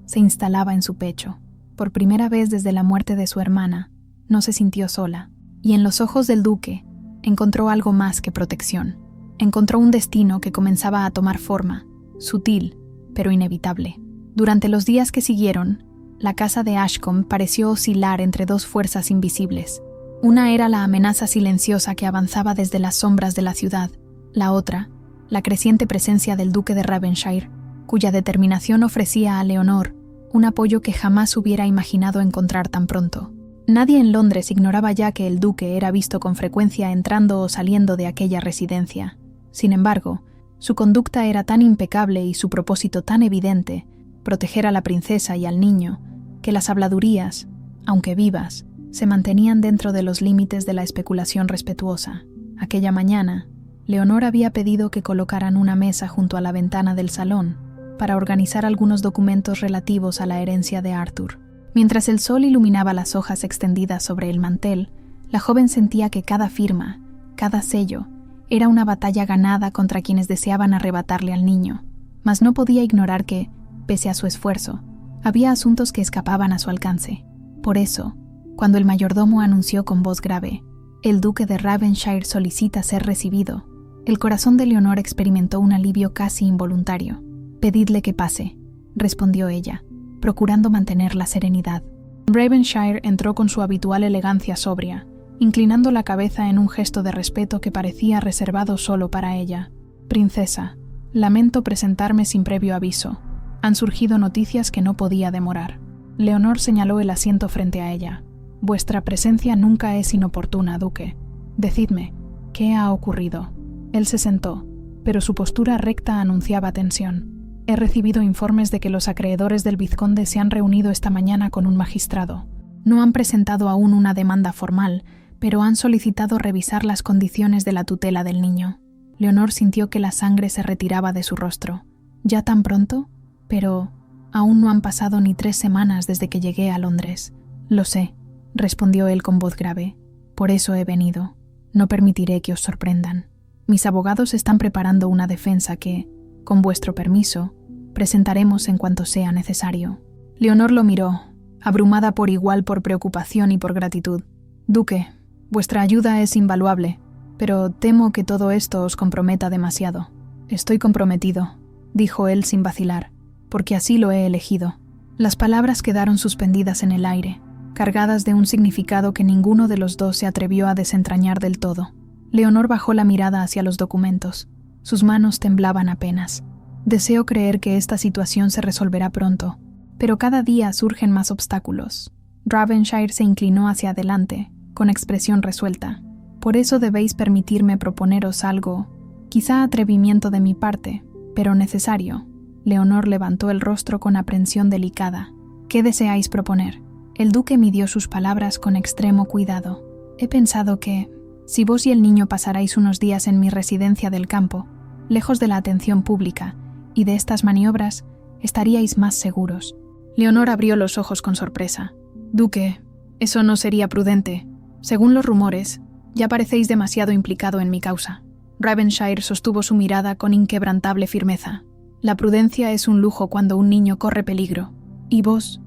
se instalaba en su pecho. Por primera vez desde la muerte de su hermana, no se sintió sola, y en los ojos del duque encontró algo más que protección. Encontró un destino que comenzaba a tomar forma, sutil, pero inevitable. Durante los días que siguieron, la casa de Ashcombe pareció oscilar entre dos fuerzas invisibles. Una era la amenaza silenciosa que avanzaba desde las sombras de la ciudad, la otra, la creciente presencia del duque de Ravenshire, cuya determinación ofrecía a Leonor un apoyo que jamás hubiera imaginado encontrar tan pronto. Nadie en Londres ignoraba ya que el duque era visto con frecuencia entrando o saliendo de aquella residencia. Sin embargo, su conducta era tan impecable y su propósito tan evidente, proteger a la princesa y al niño, que las habladurías, aunque vivas, se mantenían dentro de los límites de la especulación respetuosa. Aquella mañana, Leonor había pedido que colocaran una mesa junto a la ventana del salón para organizar algunos documentos relativos a la herencia de Arthur. Mientras el sol iluminaba las hojas extendidas sobre el mantel, la joven sentía que cada firma, cada sello, era una batalla ganada contra quienes deseaban arrebatarle al niño, mas no podía ignorar que, pese a su esfuerzo, había asuntos que escapaban a su alcance. Por eso, cuando el mayordomo anunció con voz grave, «El duque de Ravenshire solicita ser recibido», el corazón de Leonor experimentó un alivio casi involuntario. «Pedidle que pase», respondió ella, procurando mantener la serenidad. Ravenshire entró con su habitual elegancia sobria, inclinando la cabeza en un gesto de respeto que parecía reservado solo para ella. «Princesa, lamento presentarme sin previo aviso. Han surgido noticias que no podía demorar». Leonor señaló el asiento frente a ella. «Vuestra presencia nunca es inoportuna, duque. Decidme, ¿qué ha ocurrido?» Él se sentó, pero su postura recta anunciaba tensión. «He recibido informes de que los acreedores del vizconde se han reunido esta mañana con un magistrado. No han presentado aún una demanda formal, pero han solicitado revisar las condiciones de la tutela del niño». Leonor sintió que la sangre se retiraba de su rostro. «¿Ya tan pronto? Pero aún no han pasado ni 3 semanas desde que llegué a Londres». «Lo sé», respondió él con voz grave. «Por eso he venido. No permitiré que os sorprendan. Mis abogados están preparando una defensa que, con vuestro permiso, presentaremos en cuanto sea necesario». Leonor lo miró, abrumada por igual por preocupación y por gratitud. «Duque, vuestra ayuda es invaluable, pero temo que todo esto os comprometa demasiado». «Estoy comprometido», dijo él sin vacilar, «porque así lo he elegido». Las palabras quedaron suspendidas en el aire, cargadas de un significado que ninguno de los dos se atrevió a desentrañar del todo. Leonor bajó la mirada hacia los documentos. Sus manos temblaban apenas. «Deseo creer que esta situación se resolverá pronto, pero cada día surgen más obstáculos». Ravenshire se inclinó hacia adelante, con expresión resuelta. «Por eso debéis permitirme proponeros algo, quizá atrevimiento de mi parte, pero necesario». Leonor levantó el rostro con aprensión delicada. «¿Qué deseáis proponer?» El duque midió sus palabras con extremo cuidado. «He pensado que, Si vos y el niño pasarais unos días en mi residencia del campo, lejos de la atención pública y de estas maniobras, estaríais más seguros. Leonor abrió los ojos con sorpresa. Duque, eso no sería prudente. Según los rumores, ya parecéis demasiado implicado en mi causa. Ravenshire sostuvo su mirada con inquebrantable firmeza. La prudencia es un lujo cuando un niño corre peligro. Y vos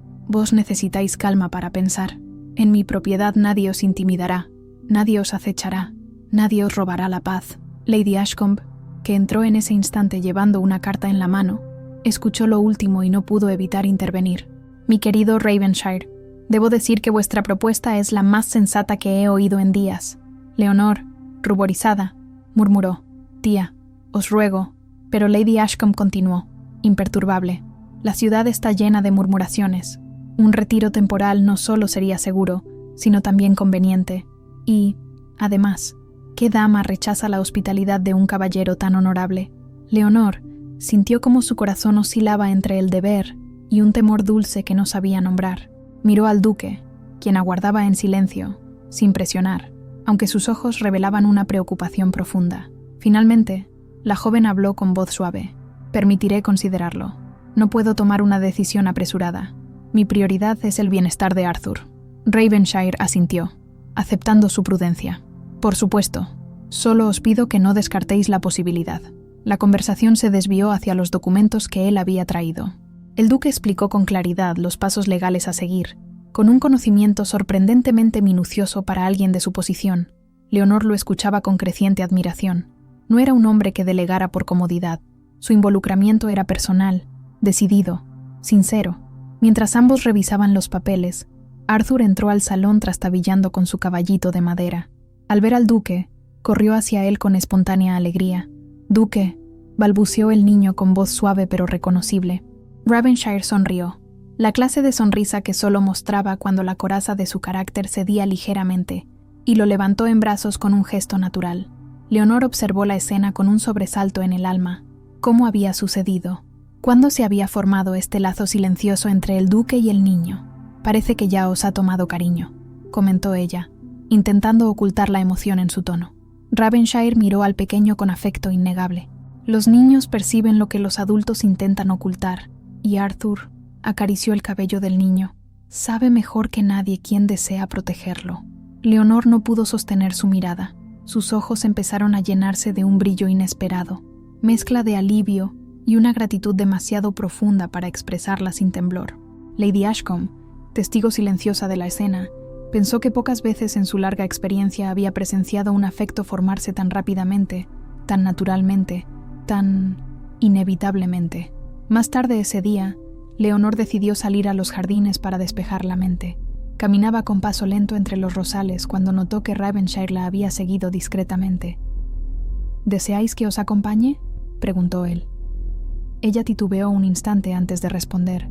necesitáis calma para pensar. En mi propiedad nadie os intimidará, nadie os acechará, nadie os robará la paz. Lady Ashcombe, que entró en ese instante llevando una carta en la mano, escuchó lo último y no pudo evitar intervenir. Mi querido Ravenshire, debo decir que vuestra propuesta es la más sensata que he oído en días. Leonor, ruborizada, murmuró: Tía, os ruego. Pero Lady Ashcombe continuó, imperturbable. La ciudad está llena de murmuraciones. Un retiro temporal no solo sería seguro, sino también conveniente. Y, además, ¿qué dama rechaza la hospitalidad de un caballero tan honorable? Leonor sintió como su corazón oscilaba entre el deber y un temor dulce que no sabía nombrar. Miró al duque, quien aguardaba en silencio, sin presionar, aunque sus ojos revelaban una preocupación profunda. Finalmente, la joven habló con voz suave. Permitiré considerarlo. No puedo tomar una decisión apresurada. Mi prioridad es el bienestar de Arthur. Ravenshire asintió, aceptando su prudencia. Por supuesto, solo os pido que no descartéis la posibilidad. La conversación se desvió hacia los documentos que él había traído. El duque explicó con claridad los pasos legales a seguir, con un conocimiento sorprendentemente minucioso para alguien de su posición. Leonor lo escuchaba con creciente admiración. No era un hombre que delegara por comodidad. Su involucramiento era personal, decidido, sincero. Mientras ambos revisaban los papeles, Arthur entró al salón trastabillando con su caballito de madera. Al ver al duque, corrió hacia él con espontánea alegría. «Duque», balbuceó el niño con voz suave pero reconocible. Ravenshire sonrió, la clase de sonrisa que solo mostraba cuando la coraza de su carácter cedía ligeramente, y lo levantó en brazos con un gesto natural. Leonor observó la escena con un sobresalto en el alma. ¿Cómo había sucedido? ¿Cuándo se había formado este lazo silencioso entre el duque y el niño? Parece que ya os ha tomado cariño, comentó ella, intentando ocultar la emoción en su tono. Ravenshire miró al pequeño con afecto innegable. Los niños perciben lo que los adultos intentan ocultar, y Arthur acarició el cabello del niño. Sabe mejor que nadie quién desea protegerlo. Leonor no pudo sostener su mirada. Sus ojos empezaron a llenarse de un brillo inesperado, mezcla de alivio y una gratitud demasiado profunda para expresarla sin temblor. Lady Ashcombe, testigo silenciosa de la escena, pensó que pocas veces en su larga experiencia había presenciado un afecto formarse tan rápidamente, tan naturalmente, tan inevitablemente. Más tarde ese día, Leonor decidió salir a los jardines para despejar la mente. Caminaba con paso lento entre los rosales cuando notó que Ravenshire la había seguido discretamente. «¿Deseáis que os acompañe?», preguntó él. Ella titubeó un instante antes de responder.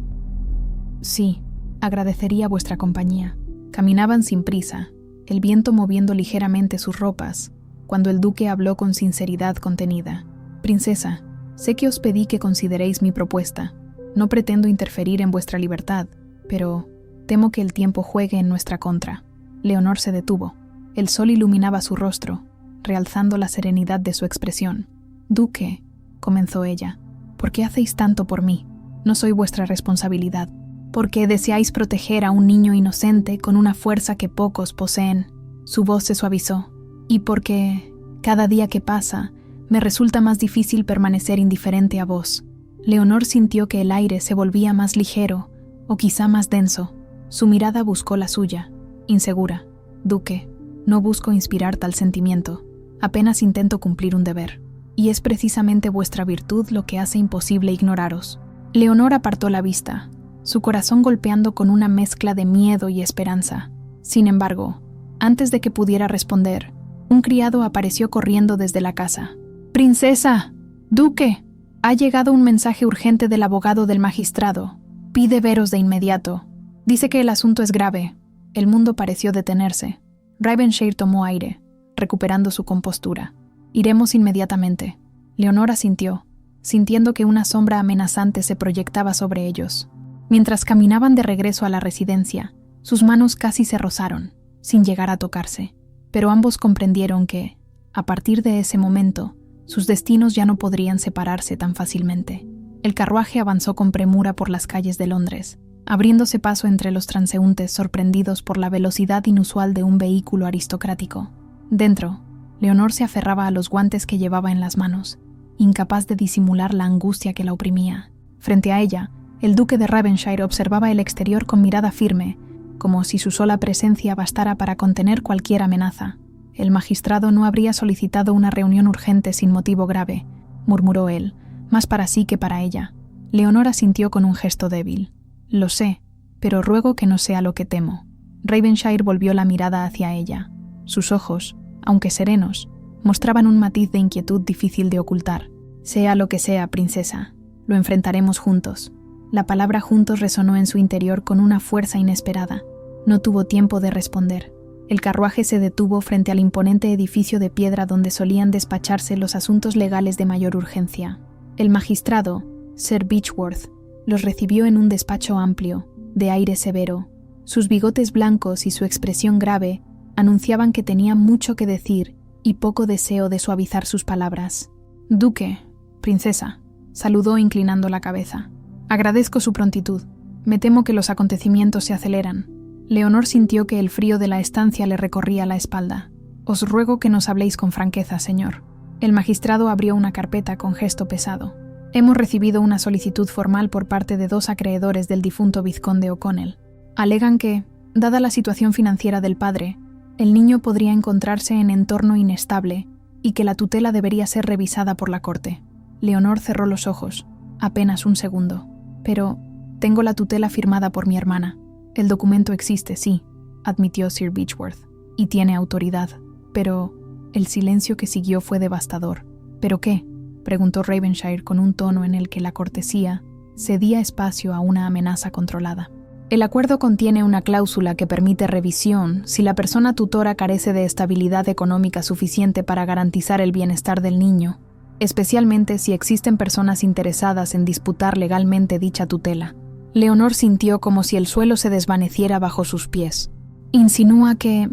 «Sí, agradecería vuestra compañía». Caminaban sin prisa, el viento moviendo ligeramente sus ropas, cuando el duque habló con sinceridad contenida. «Princesa, sé que os pedí que consideréis mi propuesta. No pretendo interferir en vuestra libertad, pero temo que el tiempo juegue en nuestra contra». Leonor se detuvo. El sol iluminaba su rostro, realzando la serenidad de su expresión. «Duque», comenzó ella, «¿por qué hacéis tanto por mí? No soy vuestra responsabilidad. Porque deseáis proteger a un niño inocente con una fuerza que pocos poseen». Su voz se suavizó. «Y porque, cada día que pasa, me resulta más difícil permanecer indiferente a vos». Leonor sintió que el aire se volvía más ligero, o quizá más denso. Su mirada buscó la suya, insegura. «Duque, no busco inspirar tal sentimiento. Apenas intento cumplir un deber. Y es precisamente vuestra virtud lo que hace imposible ignoraros». Leonor apartó la vista, su corazón golpeando con una mezcla de miedo y esperanza. Sin embargo, antes de que pudiera responder, un criado apareció corriendo desde la casa. «¡Princesa! ¡Duque! Ha llegado un mensaje urgente del abogado del magistrado. Pide veros de inmediato. Dice que el asunto es grave». El mundo pareció detenerse. Ravenshire tomó aire, recuperando su compostura. «Iremos inmediatamente». Leonor asintió, sintiendo que una sombra amenazante se proyectaba sobre ellos. Mientras caminaban de regreso a la residencia, sus manos casi se rozaron, sin llegar a tocarse. pero ambos comprendieron que, a partir de ese momento, sus destinos ya no podrían separarse tan fácilmente. El carruaje avanzó con premura por las calles de Londres, abriéndose paso entre los transeúntes sorprendidos por la velocidad inusual de un vehículo aristocrático. Dentro, Leonor se aferraba a los guantes que llevaba en las manos, incapaz de disimular la angustia que la oprimía. Frente a ella, el duque de Ravenshire observaba el exterior con mirada firme, como si su sola presencia bastara para contener cualquier amenaza. El magistrado no habría solicitado una reunión urgente sin motivo grave, murmuró él, más para sí que para ella. Leonor asintió con un gesto débil. Lo sé, pero ruego que no sea lo que temo. Ravenshire volvió la mirada hacia ella. Sus ojos, aunque serenos, mostraban un matiz de inquietud difícil de ocultar. Sea lo que sea, princesa, lo enfrentaremos juntos. La palabra juntos resonó en su interior con una fuerza inesperada. No tuvo tiempo de responder. El carruaje se detuvo frente al imponente edificio de piedra donde solían despacharse los asuntos legales de mayor urgencia. El magistrado, Sir Beechworth, los recibió en un despacho amplio, de aire severo. Sus bigotes blancos y su expresión grave anunciaban que tenía mucho que decir y poco deseo de suavizar sus palabras. «Duque, princesa», saludó inclinando la cabeza. «Agradezco su prontitud. Me temo que los acontecimientos se aceleran». Leonor sintió que el frío de la estancia le recorría la espalda. «Os ruego que nos habléis con franqueza, señor». El magistrado abrió una carpeta con gesto pesado. «Hemos recibido una solicitud formal por parte de 2 acreedores del difunto vizconde O'Connell. Alegan que, dada la situación financiera del padre, el niño podría encontrarse en entorno inestable y que la tutela debería ser revisada por la corte». Leonor cerró los ojos, apenas un segundo. «Pero tengo la tutela firmada por mi hermana. El documento existe, sí», admitió Sir Beechworth, «y tiene autoridad. Pero el silencio que siguió fue devastador». «¿Pero qué?», preguntó Ravenshire con un tono en el que la cortesía cedía espacio a una amenaza controlada. «El acuerdo contiene una cláusula que permite revisión si la persona tutora carece de estabilidad económica suficiente para garantizar el bienestar del niño, especialmente si existen personas interesadas en disputar legalmente dicha tutela». Leonor sintió como si el suelo se desvaneciera bajo sus pies. «¿Insinúa que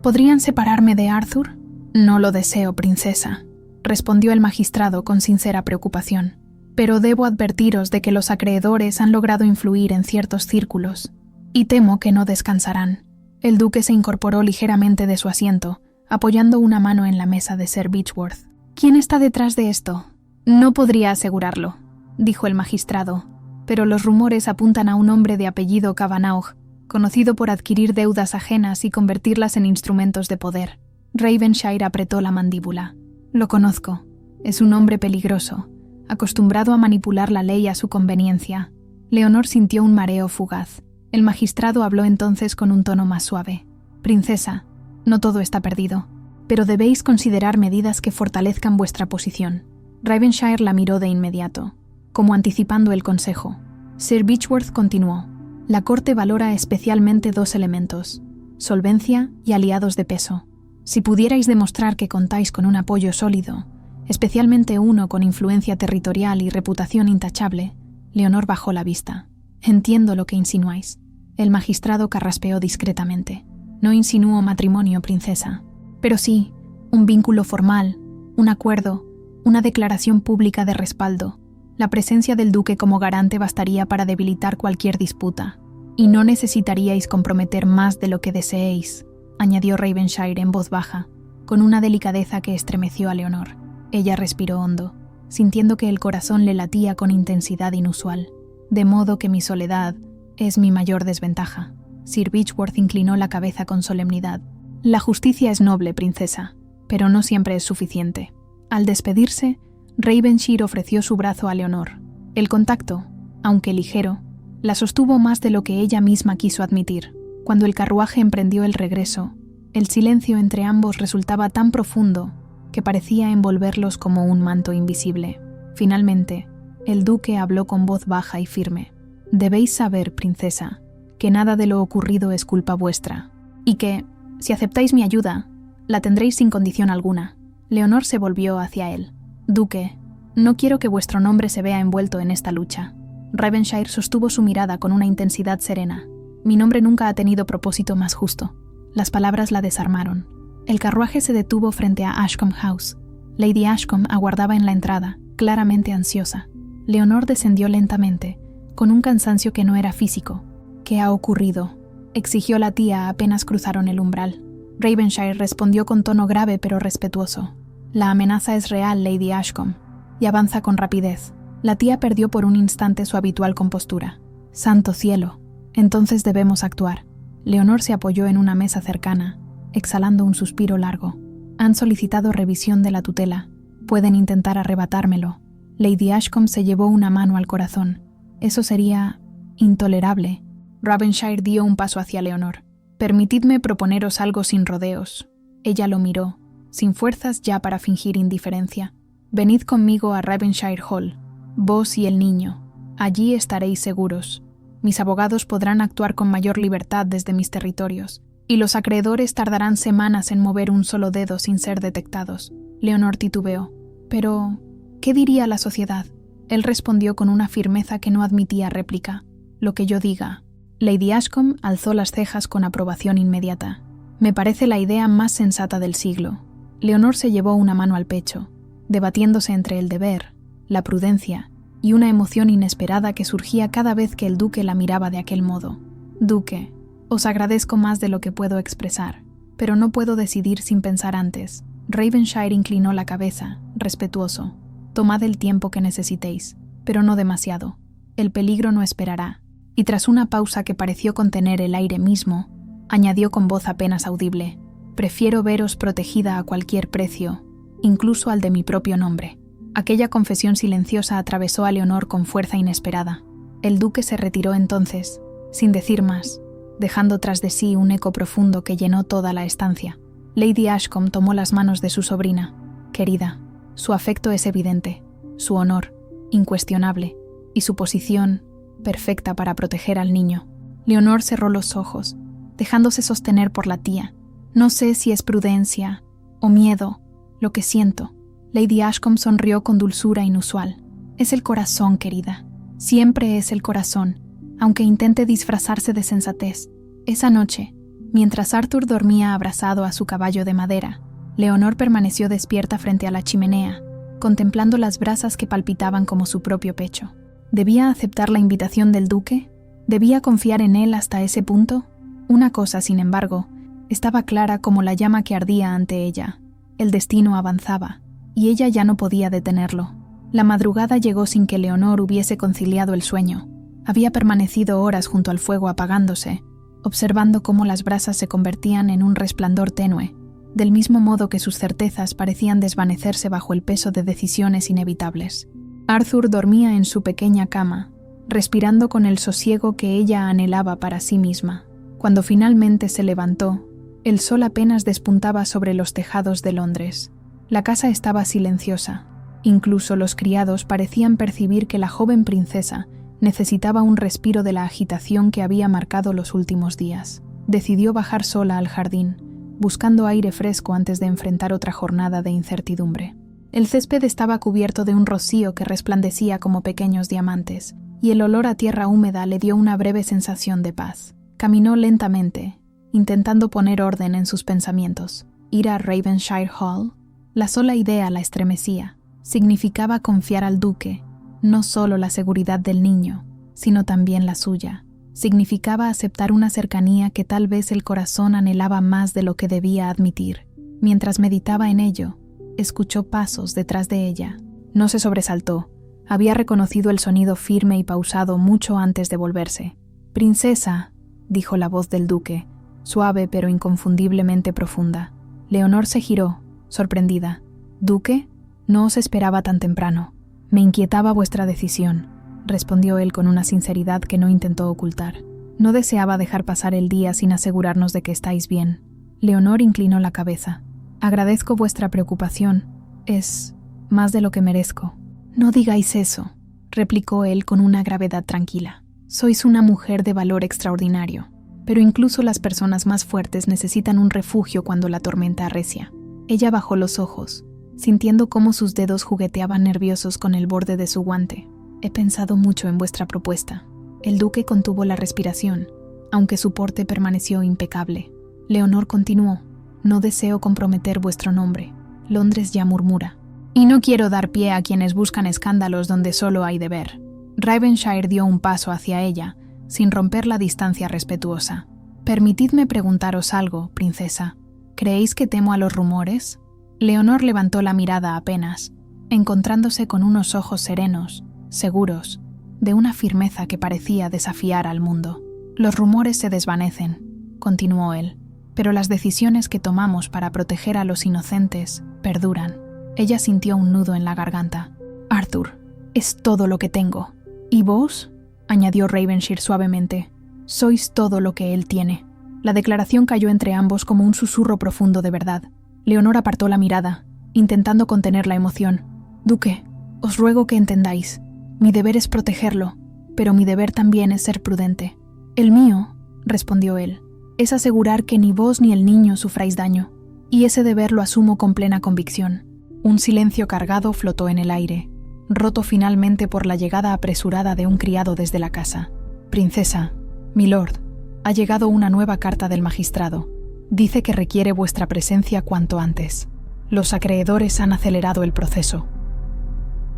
podrían separarme de Arthur?» «No lo deseo, princesa», respondió el magistrado con sincera preocupación. «Pero debo advertiros de que los acreedores han logrado influir en ciertos círculos, y temo que no descansarán». El duque se incorporó ligeramente de su asiento, apoyando una mano en la mesa de Sir Beechworth. «¿Quién está detrás de esto?» «No podría asegurarlo», dijo el magistrado, «pero los rumores apuntan a un hombre de apellido Kavanagh, conocido por adquirir deudas ajenas y convertirlas en instrumentos de poder». Ravenshire apretó la mandíbula. «Lo conozco. Es un hombre peligroso, acostumbrado a manipular la ley a su conveniencia». Leonor sintió un mareo fugaz. El magistrado habló entonces con un tono más suave. «Princesa, no todo está perdido, pero debéis considerar medidas que fortalezcan vuestra posición». Ravenshire la miró de inmediato, como anticipando el consejo. Sir Beechworth continuó. «La corte valora especialmente 2 elementos: solvencia y aliados de peso. Si pudierais demostrar que contáis con un apoyo sólido, especialmente uno con influencia territorial y reputación intachable». Leonor bajó la vista. «Entiendo lo que insinuáis». El magistrado carraspeó discretamente. «No insinúo matrimonio, princesa. Pero sí, un vínculo formal, un acuerdo, una declaración pública de respaldo. La presencia del duque como garante bastaría para debilitar cualquier disputa. Y no necesitaríais comprometer más de lo que deseéis», añadió Ravenshire en voz baja, con una delicadeza que estremeció a Leonor. Ella respiró hondo, sintiendo que el corazón le latía con intensidad inusual. «De modo que mi soledad es mi mayor desventaja». Sir Beechworth inclinó la cabeza con solemnidad. «La justicia es noble, princesa, pero no siempre es suficiente». Al despedirse, Ravenshire ofreció su brazo a Leonor. El contacto, aunque ligero, la sostuvo más de lo que ella misma quiso admitir. Cuando el carruaje emprendió el regreso, el silencio entre ambos resultaba tan profundo que parecía envolverlos como un manto invisible. Finalmente, el duque habló con voz baja y firme. «Debéis saber, princesa, que nada de lo ocurrido es culpa vuestra, y que, si aceptáis mi ayuda, la tendréis sin condición alguna». Leonor se volvió hacia él. «Duque, no quiero que vuestro nombre se vea envuelto en esta lucha». Ravenshire sostuvo su mirada con una intensidad serena. «Mi nombre nunca ha tenido propósito más justo». Las palabras la desarmaron. El carruaje se detuvo frente a Ashcombe House. Lady Ashcombe aguardaba en la entrada, claramente ansiosa. Leonor descendió lentamente, con un cansancio que no era físico. «¿Qué ha ocurrido?», exigió la tía apenas cruzaron el umbral. Ravenshire respondió con tono grave pero respetuoso. «La amenaza es real, Lady Ashcombe, y avanza con rapidez». La tía perdió por un instante su habitual compostura. «Santo cielo, entonces debemos actuar». Leonor se apoyó en una mesa cercana, exhalando un suspiro largo. «Han solicitado revisión de la tutela. Pueden intentar arrebatármelo». Lady Ashcombe se llevó una mano al corazón. «Eso sería intolerable». Ravenshire dio un paso hacia Leonor. «Permitidme proponeros algo sin rodeos». Ella lo miró, sin fuerzas ya para fingir indiferencia. «Venid conmigo a Ravenshire Hall, vos y el niño. Allí estaréis seguros. Mis abogados podrán actuar con mayor libertad desde mis territorios, y los acreedores tardarán semanas en mover un solo dedo sin ser detectados». Leonor titubeó. «Pero, ¿qué diría la sociedad?». Él respondió con una firmeza que no admitía réplica. «Lo que yo diga». Lady Ashcombe alzó las cejas con aprobación inmediata. «Me parece la idea más sensata del siglo». Leonor se llevó una mano al pecho, debatiéndose entre el deber, la prudencia y una emoción inesperada que surgía cada vez que el duque la miraba de aquel modo. «Duque, os agradezco más de lo que puedo expresar, pero no puedo decidir sin pensar antes». Ravenshire inclinó la cabeza, respetuoso. «Tomad el tiempo que necesitéis, pero no demasiado. El peligro no esperará». Y tras una pausa que pareció contener el aire mismo, añadió con voz apenas audible: «Prefiero veros protegida a cualquier precio, incluso al de mi propio nombre». Aquella confesión silenciosa atravesó a Leonor con fuerza inesperada. El duque se retiró entonces, sin decir más, dejando tras de sí un eco profundo que llenó toda la estancia. Lady Ashcombe tomó las manos de su sobrina. «Querida, su afecto es evidente, su honor, incuestionable, y su posición, perfecta para proteger al niño». Leonor cerró los ojos, dejándose sostener por la tía. «No sé si es prudencia o miedo lo que siento». Lady Ashcombe sonrió con dulzura inusual. «Es el corazón, querida. Siempre es el corazón, aunque intente disfrazarse de sensatez». Esa noche, mientras Arthur dormía abrazado a su caballo de madera, Leonor permaneció despierta frente a la chimenea, contemplando las brasas que palpitaban como su propio pecho. ¿Debía aceptar la invitación del duque? ¿Debía confiar en él hasta ese punto? Una cosa, sin embargo, estaba clara como la llama que ardía ante ella. El destino avanzaba, y ella ya no podía detenerlo. La madrugada llegó sin que Leonor hubiese conciliado el sueño. Había permanecido horas junto al fuego apagándose, observando cómo las brasas se convertían en un resplandor tenue, del mismo modo que sus certezas parecían desvanecerse bajo el peso de decisiones inevitables. Arthur dormía en su pequeña cama, respirando con el sosiego que ella anhelaba para sí misma. Cuando finalmente se levantó, el sol apenas despuntaba sobre los tejados de Londres. La casa estaba silenciosa. Incluso los criados parecían percibir que la joven princesa necesitaba un respiro de la agitación que había marcado los últimos días. Decidió bajar sola al jardín, buscando aire fresco antes de enfrentar otra jornada de incertidumbre. El césped estaba cubierto de un rocío que resplandecía como pequeños diamantes, y el olor a tierra húmeda le dio una breve sensación de paz. Caminó lentamente, intentando poner orden en sus pensamientos. Ir a Ravenshire Hall, la sola idea la estremecía. Significaba confiar al duque, no solo la seguridad del niño, sino también la suya. Significaba aceptar una cercanía que tal vez el corazón anhelaba más de lo que debía admitir. Mientras meditaba en ello, escuchó pasos detrás de ella. No se sobresaltó. Había reconocido el sonido firme y pausado mucho antes de volverse. «Princesa», dijo la voz del duque, suave pero inconfundiblemente profunda. Leonor se giró, sorprendida. «¿Duque? No os esperaba tan temprano». «Me inquietaba vuestra decisión», respondió él con una sinceridad que no intentó ocultar. «No deseaba dejar pasar el día sin asegurarnos de que estáis bien». Leonor inclinó la cabeza. «Agradezco vuestra preocupación. Es más de lo que merezco». «No digáis eso», replicó él con una gravedad tranquila. «Sois una mujer de valor extraordinario, pero incluso las personas más fuertes necesitan un refugio cuando la tormenta arrecia». Ella bajó los ojos, sintiendo cómo sus dedos jugueteaban nerviosos con el borde de su guante. «He pensado mucho en vuestra propuesta». El duque contuvo la respiración, aunque su porte permaneció impecable. Leonor continuó. No deseo comprometer vuestro nombre. Londres ya murmura. Y no quiero dar pie a quienes buscan escándalos donde solo hay deber. Ravenshire dio un paso hacia ella, sin romper la distancia respetuosa. Permitidme preguntaros algo, princesa. ¿Creéis que temo a los rumores? Leonor levantó la mirada apenas, encontrándose con unos ojos serenos, seguros, de una firmeza que parecía desafiar al mundo. Los rumores se desvanecen, continuó él, pero las decisiones que tomamos para proteger a los inocentes perduran. Ella sintió un nudo en la garganta. Arthur, es todo lo que tengo. ¿Y vos? Añadió Ravenshire suavemente. Sois todo lo que él tiene. La declaración cayó entre ambos como un susurro profundo de verdad. Leonor apartó la mirada, intentando contener la emoción. Duque, os ruego que entendáis. Mi deber es protegerlo, pero mi deber también es ser prudente. El mío, respondió él, es asegurar que ni vos ni el niño sufráis daño, y ese deber lo asumo con plena convicción. Un silencio cargado flotó en el aire, roto finalmente por la llegada apresurada de un criado desde la casa. Princesa, milord, ha llegado una nueva carta del magistrado. Dice que requiere vuestra presencia cuanto antes. Los acreedores han acelerado el proceso.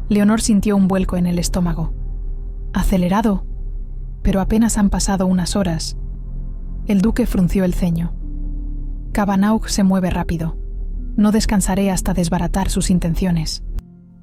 Leonor sintió un vuelco en el estómago. ¿Acelerado? Pero apenas han pasado unas horas. El duque frunció el ceño. Cabanaugh's se mueve rápido. No descansaré hasta desbaratar sus intenciones.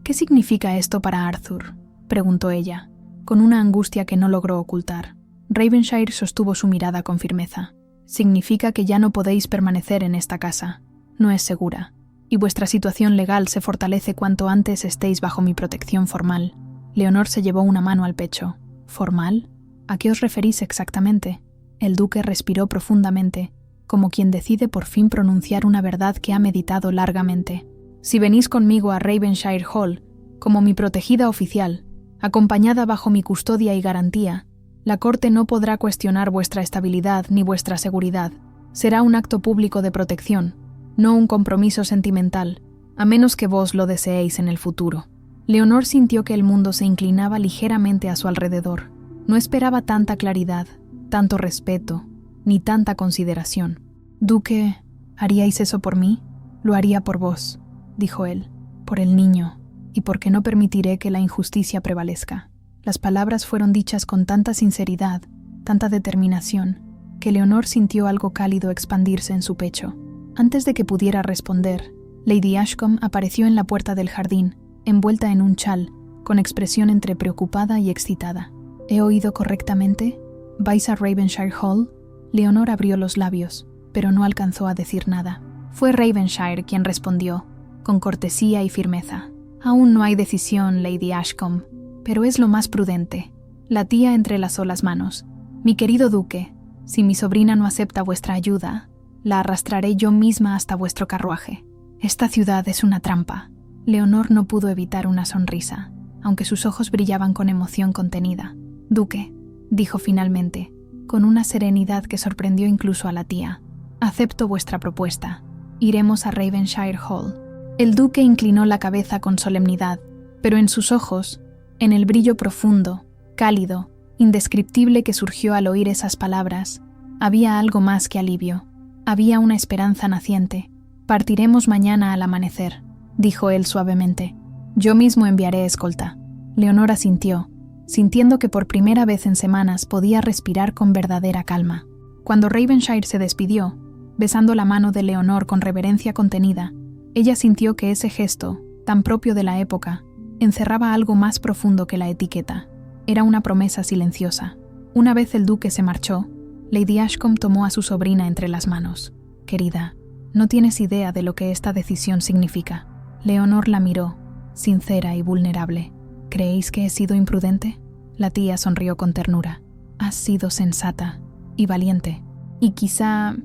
¿Qué significa esto para Arthur?, preguntó ella, con una angustia que no logró ocultar. Ravenshire sostuvo su mirada con firmeza. Significa que ya no podéis permanecer en esta casa. No es segura, y vuestra situación legal se fortalece cuanto antes estéis bajo mi protección formal. Leonor se llevó una mano al pecho. ¿Formal? ¿A qué os referís exactamente? El duque respiró profundamente, como quien decide por fin pronunciar una verdad que ha meditado largamente. Si venís conmigo a Ravenshire Hall, como mi protegida oficial, acompañada bajo mi custodia y garantía, la corte no podrá cuestionar vuestra estabilidad ni vuestra seguridad. Será un acto público de protección, no un compromiso sentimental, a menos que vos lo deseéis en el futuro. Leonor sintió que el mundo se inclinaba ligeramente a su alrededor. No esperaba tanta claridad, tanto respeto, ni tanta consideración. Duque, ¿haríais eso por mí? Lo haría por vos, dijo él, por el niño, y porque no permitiré que la injusticia prevalezca. Las palabras fueron dichas con tanta sinceridad, tanta determinación, que Leonor sintió algo cálido expandirse en su pecho. Antes de que pudiera responder, Lady Ashcombe apareció en la puerta del jardín, envuelta en un chal, con expresión entre preocupada y excitada. ¿He oído correctamente? ¿Vais a Ravenshire Hall? Leonor abrió los labios, pero no alcanzó a decir nada. Fue Ravenshire quien respondió, con cortesía y firmeza. Aún no hay decisión, Lady Ashcombe, pero es lo más prudente. La tía entrelazó las manos. Mi querido duque, si mi sobrina no acepta vuestra ayuda, la arrastraré yo misma hasta vuestro carruaje. Esta ciudad es una trampa. Leonor no pudo evitar una sonrisa, aunque sus ojos brillaban con emoción contenida. Duque, dijo finalmente, con una serenidad que sorprendió incluso a la tía. Acepto vuestra propuesta. Iremos a Ravenshire Hall. El duque inclinó la cabeza con solemnidad, pero en sus ojos, en el brillo profundo, cálido, indescriptible que surgió al oír esas palabras, había algo más que alivio. Había una esperanza naciente. Partiremos mañana al amanecer, dijo él suavemente. Yo mismo enviaré escolta. Leonor asintió, sintiendo que por primera vez en semanas podía respirar con verdadera calma. Cuando Ravenshire se despidió, besando la mano de Leonor con reverencia contenida, ella sintió que ese gesto, tan propio de la época, encerraba algo más profundo que la etiqueta. Era una promesa silenciosa. Una vez el duque se marchó, Lady Ashcombe tomó a su sobrina entre las manos. Querida, no tienes idea de lo que esta decisión significa. Leonor la miró, sincera y vulnerable. ¿Creéis que he sido imprudente? La tía sonrió con ternura. Has sido sensata y valiente. Y quizá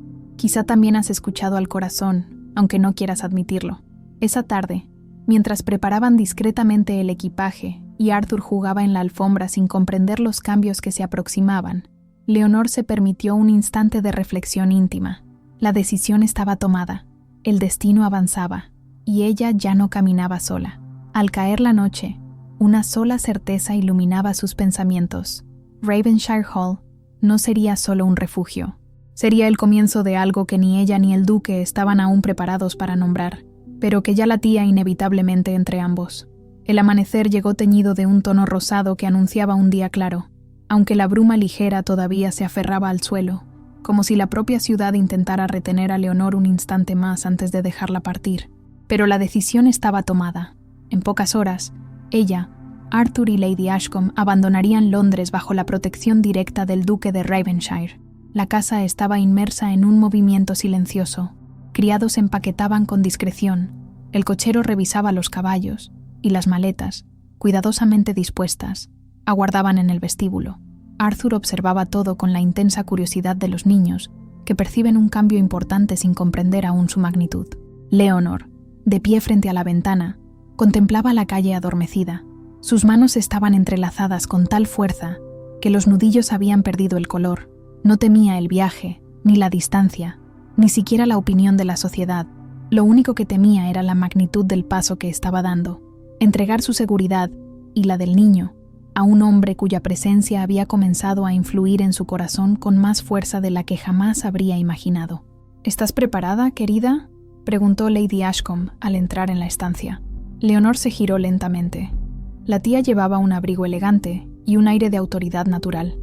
también has escuchado al corazón, aunque no quieras admitirlo. Esa tarde, mientras preparaban discretamente el equipaje y Arthur jugaba en la alfombra sin comprender los cambios que se aproximaban, Leonor se permitió un instante de reflexión íntima. La decisión estaba tomada, el destino avanzaba, y ella ya no caminaba sola. Al caer la noche, una sola certeza iluminaba sus pensamientos. Ravenshire Hall no sería solo un refugio, Sería el comienzo de algo que ni ella ni el duque estaban aún preparados para nombrar, pero que ya latía inevitablemente entre ambos. El amanecer llegó teñido de un tono rosado que anunciaba un día claro, aunque la bruma ligera todavía se aferraba al suelo, como si la propia ciudad intentara retener a Leonor un instante más antes de dejarla partir. Pero la decisión estaba tomada. En pocas horas, ella, Arthur y Lady Ashcombe abandonarían Londres bajo la protección directa del duque de Ravenshire. La casa estaba inmersa en un movimiento silencioso. Criados empaquetaban con discreción, el cochero revisaba los caballos, y las maletas, cuidadosamente dispuestas, aguardaban en el vestíbulo. Arthur observaba todo con la intensa curiosidad de los niños, que perciben un cambio importante sin comprender aún su magnitud. Leonor, de pie frente a la ventana, contemplaba la calle adormecida. Sus manos estaban entrelazadas con tal fuerza que los nudillos habían perdido el color. No temía el viaje, ni la distancia, ni siquiera la opinión de la sociedad. Lo único que temía era la magnitud del paso que estaba dando. Entregar su seguridad, y la del niño, a un hombre cuya presencia había comenzado a influir en su corazón con más fuerza de la que jamás habría imaginado. «¿Estás preparada, querida?», preguntó Lady Ashcombe al entrar en la estancia. Leonor se giró lentamente. La tía llevaba un abrigo elegante y un aire de autoridad natural.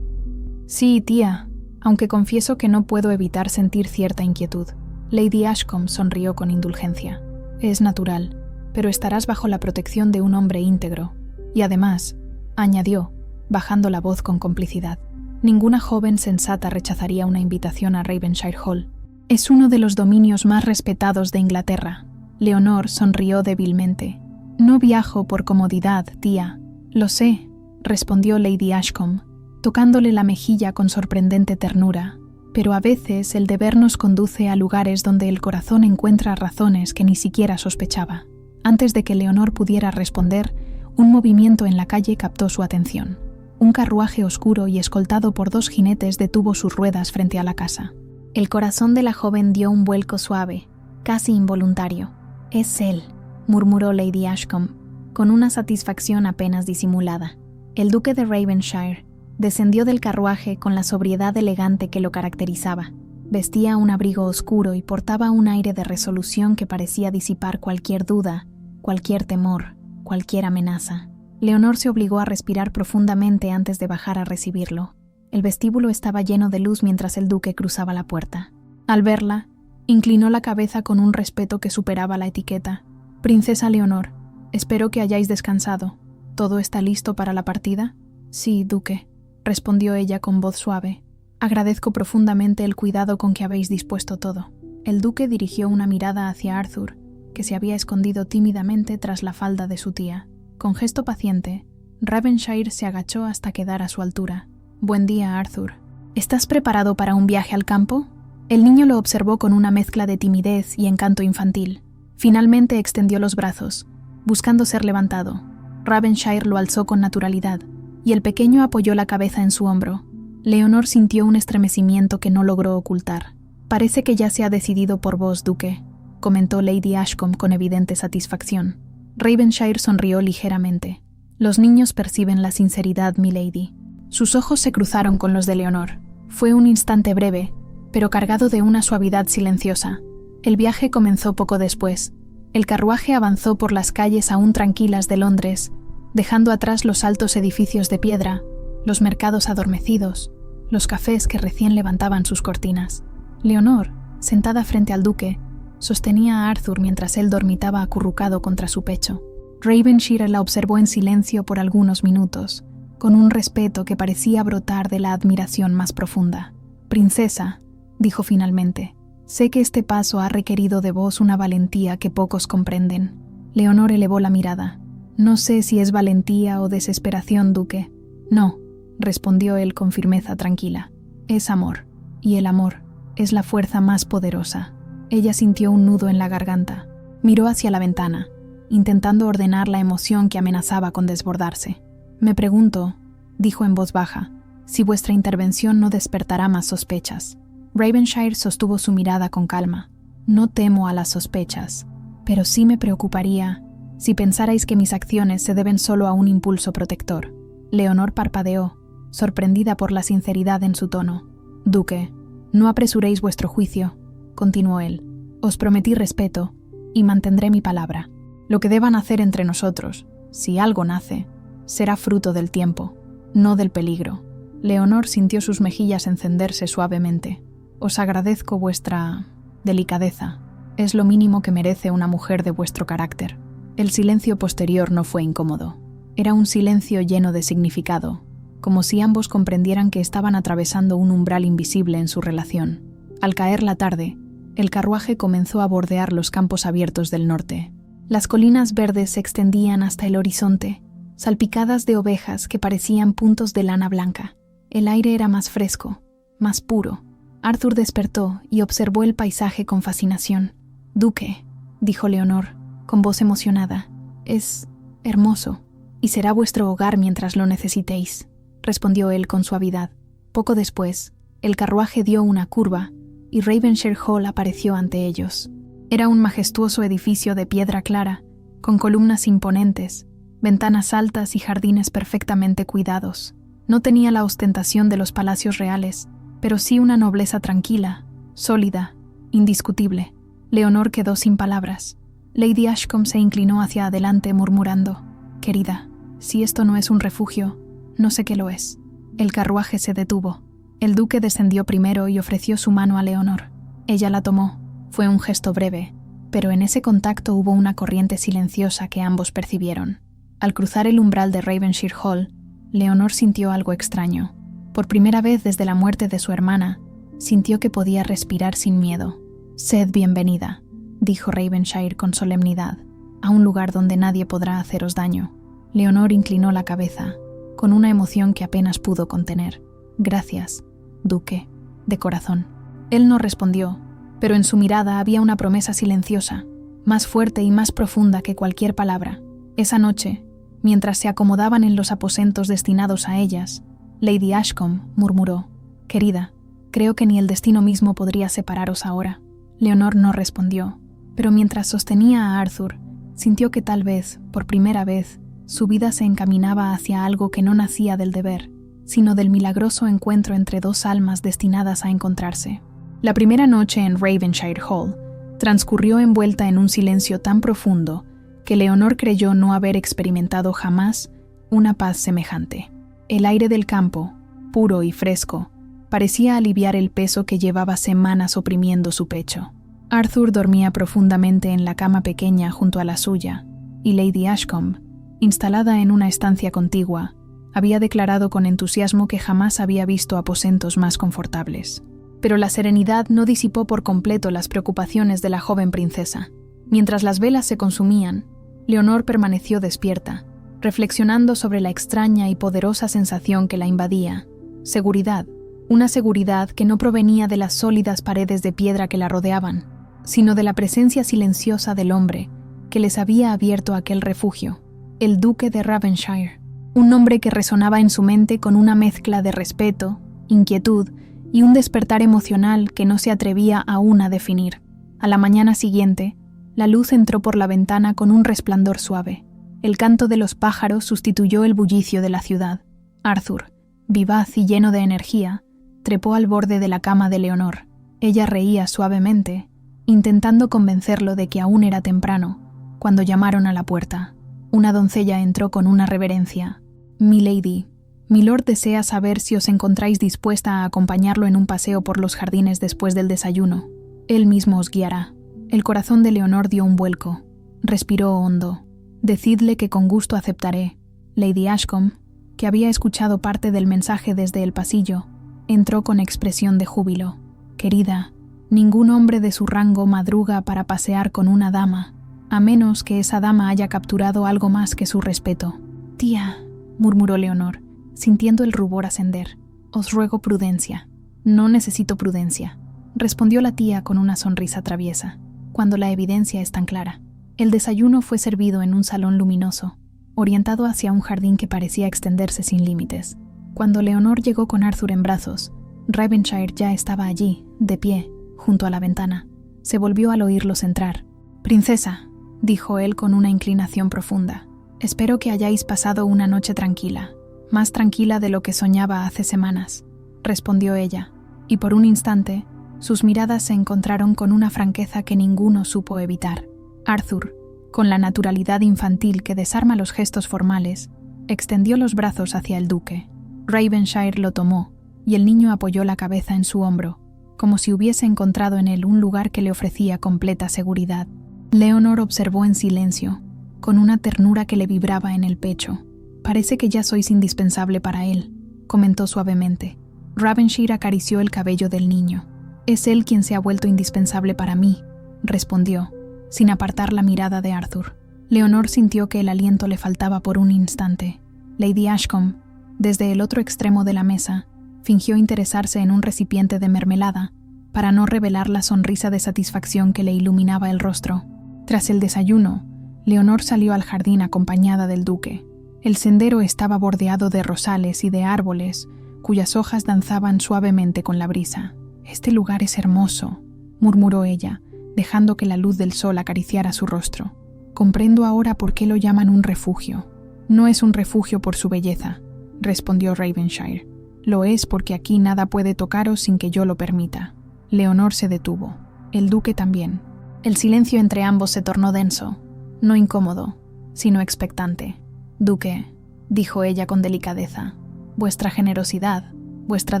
«Sí, tía, aunque confieso que no puedo evitar sentir cierta inquietud». Lady Ashcombe sonrió con indulgencia. «Es natural, pero estarás bajo la protección de un hombre íntegro. Y además», añadió, bajando la voz con complicidad, «ninguna joven sensata rechazaría una invitación a Ravenshire Hall. Es uno de los dominios más respetados de Inglaterra». Leonor sonrió débilmente. «No viajo por comodidad, tía». «Lo sé», respondió Lady Ashcombe, tocándole la mejilla con sorprendente ternura, «pero a veces el deber nos conduce a lugares donde el corazón encuentra razones que ni siquiera sospechaba». Antes de que Leonor pudiera responder, un movimiento en la calle captó su atención. Un carruaje oscuro y escoltado por 2 jinetes detuvo sus ruedas frente a la casa. El corazón de la joven dio un vuelco suave, casi involuntario. «Es él», murmuró Lady Ashcombe, con una satisfacción apenas disimulada. El duque de Ravenshire descendió del carruaje con la sobriedad elegante que lo caracterizaba. Vestía un abrigo oscuro y portaba un aire de resolución que parecía disipar cualquier duda, cualquier temor, cualquier amenaza. Leonor se obligó a respirar profundamente antes de bajar a recibirlo. El vestíbulo estaba lleno de luz mientras el duque cruzaba la puerta. Al verla, inclinó la cabeza con un respeto que superaba la etiqueta. «Princesa Leonor, espero que hayáis descansado. ¿Todo está listo para la partida?» «Sí, duque», respondió ella con voz suave. «Agradezco profundamente el cuidado con que habéis dispuesto todo». El duque dirigió una mirada hacia Arthur, que se había escondido tímidamente tras la falda de su tía. Con gesto paciente, Ravenshire se agachó hasta quedar a su altura. «Buen día, Arthur. ¿Estás preparado para un viaje al campo?» El niño lo observó con una mezcla de timidez y encanto infantil. Finalmente extendió los brazos, buscando ser levantado. Ravenshire lo alzó con naturalidad, y el pequeño apoyó la cabeza en su hombro. Leonor sintió un estremecimiento que no logró ocultar. «Parece que ya se ha decidido por vos, duque», comentó Lady Ashcombe con evidente satisfacción. Ravenshire sonrió ligeramente. «Los niños perciben la sinceridad, milady». Sus ojos se cruzaron con los de Leonor. Fue un instante breve, pero cargado de una suavidad silenciosa. El viaje comenzó poco después. El carruaje avanzó por las calles aún tranquilas de Londres, dejando atrás los altos edificios de piedra, los mercados adormecidos, los cafés que recién levantaban sus cortinas. Leonor, sentada frente al duque, sostenía a Arthur mientras él dormitaba acurrucado contra su pecho. Ravenshire la observó en silencio por algunos minutos, con un respeto que parecía brotar de la admiración más profunda. «Princesa», dijo finalmente, «sé que este paso ha requerido de vos una valentía que pocos comprenden». Leonor elevó la mirada. «No sé si es valentía o desesperación, duque». «No», respondió él con firmeza tranquila. «Es amor, y el amor es la fuerza más poderosa». Ella sintió un nudo en la garganta. Miró hacia la ventana, intentando ordenar la emoción que amenazaba con desbordarse. «Me pregunto», dijo en voz baja, «si vuestra intervención no despertará más sospechas». Ravenshire sostuvo su mirada con calma. «No temo a las sospechas, pero sí me preocuparía si pensarais que mis acciones se deben solo a un impulso protector». Leonor parpadeó, sorprendida por la sinceridad en su tono. «Duque, No apresuréis vuestro juicio, continuó él. Os prometí respeto y mantendré mi palabra. Lo que deban hacer entre nosotros, si algo nace, será fruto del tiempo, no del peligro. Leonor sintió sus mejillas encenderse suavemente. Os agradezco vuestra delicadeza. Es lo mínimo que merece una mujer de vuestro carácter. El silencio posterior no fue incómodo. Era un silencio lleno de significado, como si ambos comprendieran que estaban atravesando un umbral invisible en su relación. Al caer la tarde, el carruaje comenzó a bordear los campos abiertos del norte. Las colinas verdes se extendían hasta el horizonte, salpicadas de ovejas que parecían puntos de lana blanca. El aire era más fresco, más puro. Arthur despertó y observó el paisaje con fascinación. «Duque», dijo Leonor, con voz emocionada, «es hermoso, y será vuestro hogar mientras lo necesitéis», respondió él con suavidad. Poco después, el carruaje dio una curva y Ravenshire Hall apareció ante ellos. Era un majestuoso edificio de piedra clara, con columnas imponentes, ventanas altas y jardines perfectamente cuidados. No tenía la ostentación de los palacios reales, pero sí una nobleza tranquila, sólida, indiscutible. Leonor quedó sin palabras. Lady Ashcombe se inclinó hacia adelante murmurando: «Querida, si esto no es un refugio, no sé qué lo es». El carruaje se detuvo. El duque descendió primero y ofreció su mano a Leonor. Ella la tomó. Fue un gesto breve, pero en ese contacto hubo una corriente silenciosa que ambos percibieron. Al cruzar el umbral de Ravenshire Hall, Leonor sintió algo extraño. Por primera vez desde la muerte de su hermana, sintió que podía respirar sin miedo. «Sed bienvenida», dijo Ravenshire con solemnidad, «a un lugar donde nadie podrá haceros daño». Leonor inclinó la cabeza, con una emoción que apenas pudo contener. «Gracias, duque», de corazón. Él no respondió, pero en su mirada había una promesa silenciosa, más fuerte y más profunda que cualquier palabra. Esa noche, mientras se acomodaban en los aposentos destinados a ellas, Lady Ashcombe murmuró: «Querida, creo que ni el destino mismo podría separaros ahora». Leonor no respondió, pero mientras sostenía a Arthur, sintió que tal vez, por primera vez, su vida se encaminaba hacia algo que no nacía del deber, sino del milagroso encuentro entre dos almas destinadas a encontrarse. La primera noche en Ravenshire Hall transcurrió envuelta en un silencio tan profundo que Leonor creyó no haber experimentado jamás una paz semejante. El aire del campo, puro y fresco, parecía aliviar el peso que llevaba semanas oprimiendo su pecho. Arthur dormía profundamente en la cama pequeña junto a la suya, y Lady Ashcombe, instalada en una estancia contigua, había declarado con entusiasmo que jamás había visto aposentos más confortables. Pero la serenidad no disipó por completo las preocupaciones de la joven princesa. Mientras las velas se consumían, Leonor permaneció despierta, reflexionando sobre la extraña y poderosa sensación que la invadía. Seguridad, una seguridad que no provenía de las sólidas paredes de piedra que la rodeaban, sino de la presencia silenciosa del hombre que les había abierto aquel refugio, el duque de Ravenshire, un nombre que resonaba en su mente con una mezcla de respeto, inquietud y un despertar emocional que no se atrevía aún a definir. A la mañana siguiente, la luz entró por la ventana con un resplandor suave. El canto de los pájaros sustituyó el bullicio de la ciudad. Arthur, vivaz y lleno de energía, trepó al borde de la cama de Leonor. Ella reía suavemente, intentando convencerlo de que aún era temprano, cuando llamaron a la puerta. Una doncella entró con una reverencia. «Milady, Milord desea saber si os encontráis dispuesta a acompañarlo en un paseo por los jardines después del desayuno. Él mismo os guiará». El corazón de Leonor dio un vuelco. Respiró hondo. «Decidle que con gusto aceptaré». Lady Ashcombe, que había escuchado parte del mensaje desde el pasillo, entró con expresión de júbilo. «Querida, ningún hombre de su rango madruga para pasear con una dama, a menos que esa dama haya capturado algo más que su respeto». «Tía», murmuró Leonor, sintiendo el rubor ascender, «os ruego prudencia». «No necesito prudencia», respondió la tía con una sonrisa traviesa, «cuando la evidencia es tan clara». El desayuno fue servido en un salón luminoso, orientado hacia un jardín que parecía extenderse sin límites. Cuando Leonor llegó con Arthur en brazos, Ravenshire ya estaba allí, de pie, junto a la ventana. Se volvió al oírlos entrar. «Princesa», dijo él con una inclinación profunda, «espero que hayáis pasado una noche tranquila, más tranquila de lo que soñaba hace semanas», respondió ella. y por un instante, sus miradas se encontraron con una franqueza que ninguno supo evitar. Arthur, con la naturalidad infantil que desarma los gestos formales, extendió los brazos hacia el duque. Ravenshire lo tomó, y el niño apoyó la cabeza en su hombro, como si hubiese encontrado en él un lugar que le ofrecía completa seguridad. Leonor observó en silencio, con una ternura que le vibraba en el pecho. «Parece que ya sois indispensable para él», comentó suavemente. Ravenshire acarició el cabello del niño. «Es él quien se ha vuelto indispensable para mí», respondió, sin apartar la mirada de Arthur. Leonor sintió que el aliento le faltaba por un instante. Lady Ashcombe, desde el otro extremo de la mesa, fingió interesarse en un recipiente de mermelada para no revelar la sonrisa de satisfacción que le iluminaba el rostro. Tras el desayuno, Leonor salió al jardín acompañada del duque. El sendero estaba bordeado de rosales y de árboles, cuyas hojas danzaban suavemente con la brisa. «Este lugar es hermoso», murmuró ella, dejando que la luz del sol acariciara su rostro. «Comprendo ahora por qué lo llaman un refugio». «No es un refugio por su belleza», respondió Ravenshire. «Lo es porque aquí nada puede tocaros sin que yo lo permita». Leonor se detuvo. El duque también. El silencio entre ambos se tornó denso, no incómodo, sino expectante. «Duque», dijo ella con delicadeza, «vuestra generosidad, vuestra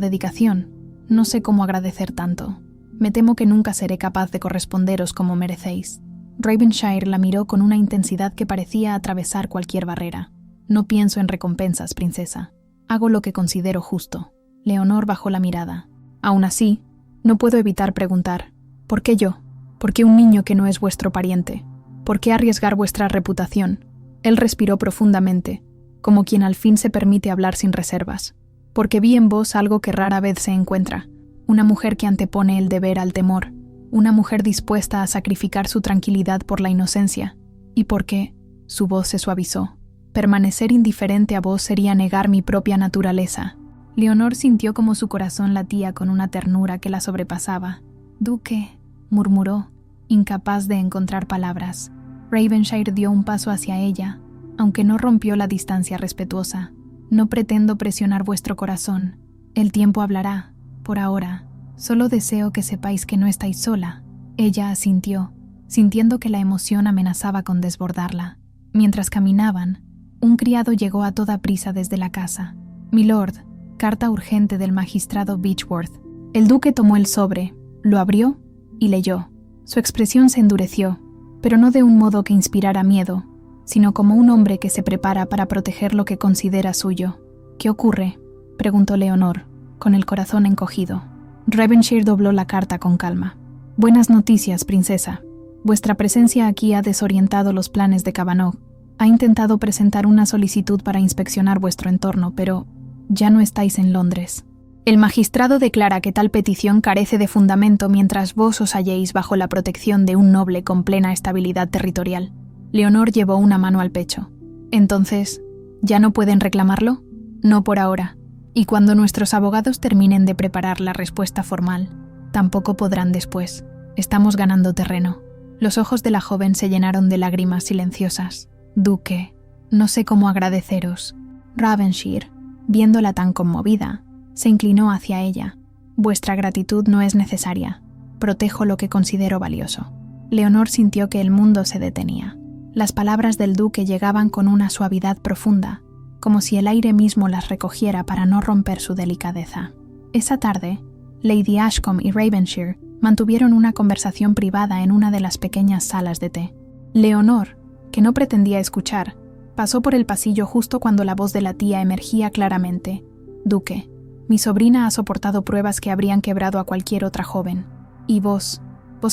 dedicación, no sé cómo agradecer tanto. Me temo que nunca seré capaz de corresponderos como merecéis». Ravenshire la miró con una intensidad que parecía atravesar cualquier barrera. «No pienso en recompensas, princesa. Hago lo que considero justo». Leonor bajó la mirada. «Aún así, no puedo evitar preguntar, ¿por qué yo? ¿Por qué un niño que no es vuestro pariente? ¿Por qué arriesgar vuestra reputación?» Él respiró profundamente, como quien al fin se permite hablar sin reservas. «Porque vi en vos algo que rara vez se encuentra, una mujer que antepone el deber al temor, una mujer dispuesta a sacrificar su tranquilidad por la inocencia. Y porque», su voz se suavizó, «permanecer indiferente a vos sería negar mi propia naturaleza». Leonor sintió como su corazón latía con una ternura que la sobrepasaba. «Duque», murmuró, incapaz de encontrar palabras. Ravenshire dio un paso hacia ella, aunque no rompió la distancia respetuosa. «No pretendo presionar vuestro corazón. El tiempo hablará. Por ahora, solo deseo que sepáis que no estáis sola». Ella asintió, sintiendo que la emoción amenazaba con desbordarla. Mientras caminaban, un criado llegó a toda prisa desde la casa. «Milord, carta urgente del magistrado Beechworth». El duque tomó el sobre, lo abrió y leyó. Su expresión se endureció, pero no de un modo que inspirara miedo, sino como un hombre que se prepara para proteger lo que considera suyo. «¿Qué ocurre?», preguntó Leonor, con el corazón encogido. Ravenshire dobló la carta con calma. «Buenas noticias, princesa. Vuestra presencia aquí ha desorientado los planes de Cavanagh. Ha intentado presentar una solicitud para inspeccionar vuestro entorno, pero ya no estáis en Londres. El magistrado declara que tal petición carece de fundamento mientras vos os halléis bajo la protección de un noble con plena estabilidad territorial». Leonor llevó una mano al pecho. «Entonces, ¿ya no pueden reclamarlo?». «No por ahora. Y cuando nuestros abogados terminen de preparar la respuesta formal, tampoco podrán después. Estamos ganando terreno». Los ojos de la joven se llenaron de lágrimas silenciosas. «Duque, no sé cómo agradeceros». Ravenshire, viéndola tan conmovida, se inclinó hacia ella. «Vuestra gratitud no es necesaria. Protejo lo que considero valioso». Leonor sintió que el mundo se detenía. Las palabras del duque llegaban con una suavidad profunda, como si el aire mismo las recogiera para no romper su delicadeza. Esa tarde, Lady Ashcombe y Ravenshire mantuvieron una conversación privada en una de las pequeñas salas de té. Leonor, que no pretendía escuchar, pasó por el pasillo justo cuando la voz de la tía emergía claramente. «Duque, mi sobrina ha soportado pruebas que habrían quebrado a cualquier otra joven. Y vos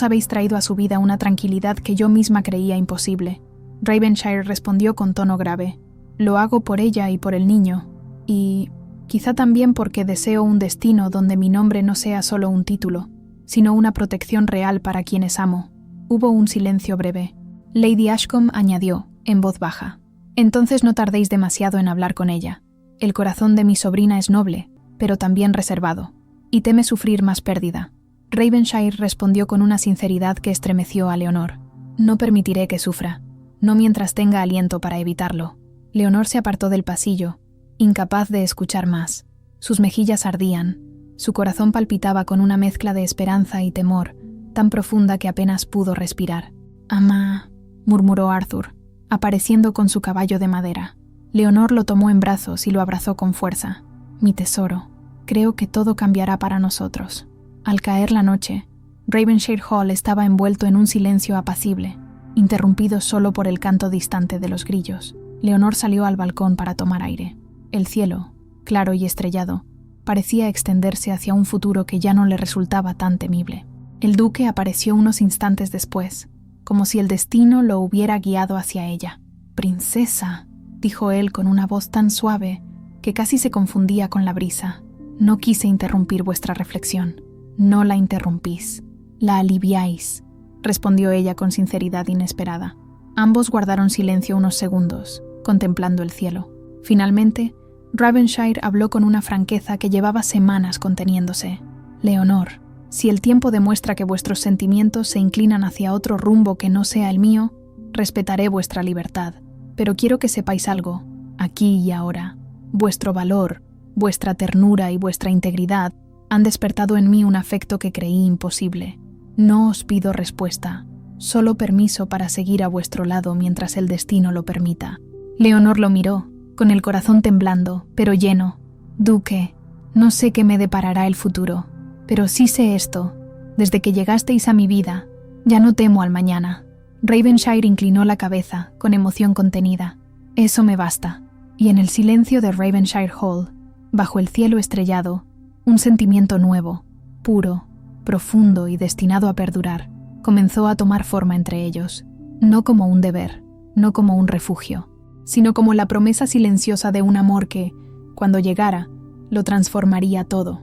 habéis traído a su vida una tranquilidad que yo misma creía imposible». Ravenshire respondió con tono grave. «Lo hago por ella y por el niño, y quizá también porque deseo un destino donde mi nombre no sea solo un título, sino una protección real para quienes amo». Hubo un silencio breve. Lady Ashcombe añadió, en voz baja: «Entonces no tardéis demasiado en hablar con ella. El corazón de mi sobrina es noble, pero también reservado, y teme sufrir más pérdida». Ravenshire respondió con una sinceridad que estremeció a Leonor. «No permitiré que sufra, no mientras tenga aliento para evitarlo». Leonor se apartó del pasillo, incapaz de escuchar más. Sus mejillas ardían, Su corazón palpitaba con una mezcla de esperanza y temor, tan profunda que apenas pudo respirar. «Ama», murmuró Arthur, apareciendo con su caballo de madera. Leonor lo tomó en brazos y lo abrazó con fuerza. «Mi tesoro, creo que todo cambiará para nosotros». Al caer la noche, Ravenshire Hall estaba envuelto en un silencio apacible, interrumpido solo por el canto distante de los grillos. Leonor salió al balcón para tomar aire. El cielo, claro y estrellado, parecía extenderse hacia un futuro que ya no le resultaba tan temible. El duque apareció unos instantes después, como si el destino lo hubiera guiado hacia ella. «Princesa», dijo él con una voz tan suave que casi se confundía con la brisa. «No quise interrumpir vuestra reflexión». «No la interrumpís, la aliviáis», respondió ella con sinceridad inesperada. Ambos guardaron silencio unos segundos, contemplando el cielo. Finalmente, Ravenshire habló con una franqueza que llevaba semanas conteniéndose. «Leonor, si el tiempo demuestra que vuestros sentimientos se inclinan hacia otro rumbo que no sea el mío, respetaré vuestra libertad. Pero quiero que sepáis algo, aquí y ahora. Vuestro valor, vuestra ternura y vuestra integridad han despertado en mí un afecto que creí imposible. No os pido respuesta, solo permiso para seguir a vuestro lado mientras el destino lo permita». Leonor lo miró, con el corazón temblando, pero lleno. «Duque, no sé qué me deparará el futuro, pero sí sé esto. Desde que llegasteis a mi vida, ya no temo al mañana». Ravenshire inclinó la cabeza, con emoción contenida. «Eso me basta». Y en el silencio de Ravenshire Hall, bajo el cielo estrellado, un sentimiento nuevo, puro, profundo y destinado a perdurar, comenzó a tomar forma entre ellos, no como un deber, no como un refugio, sino como la promesa silenciosa de un amor que, cuando llegara, lo transformaría todo.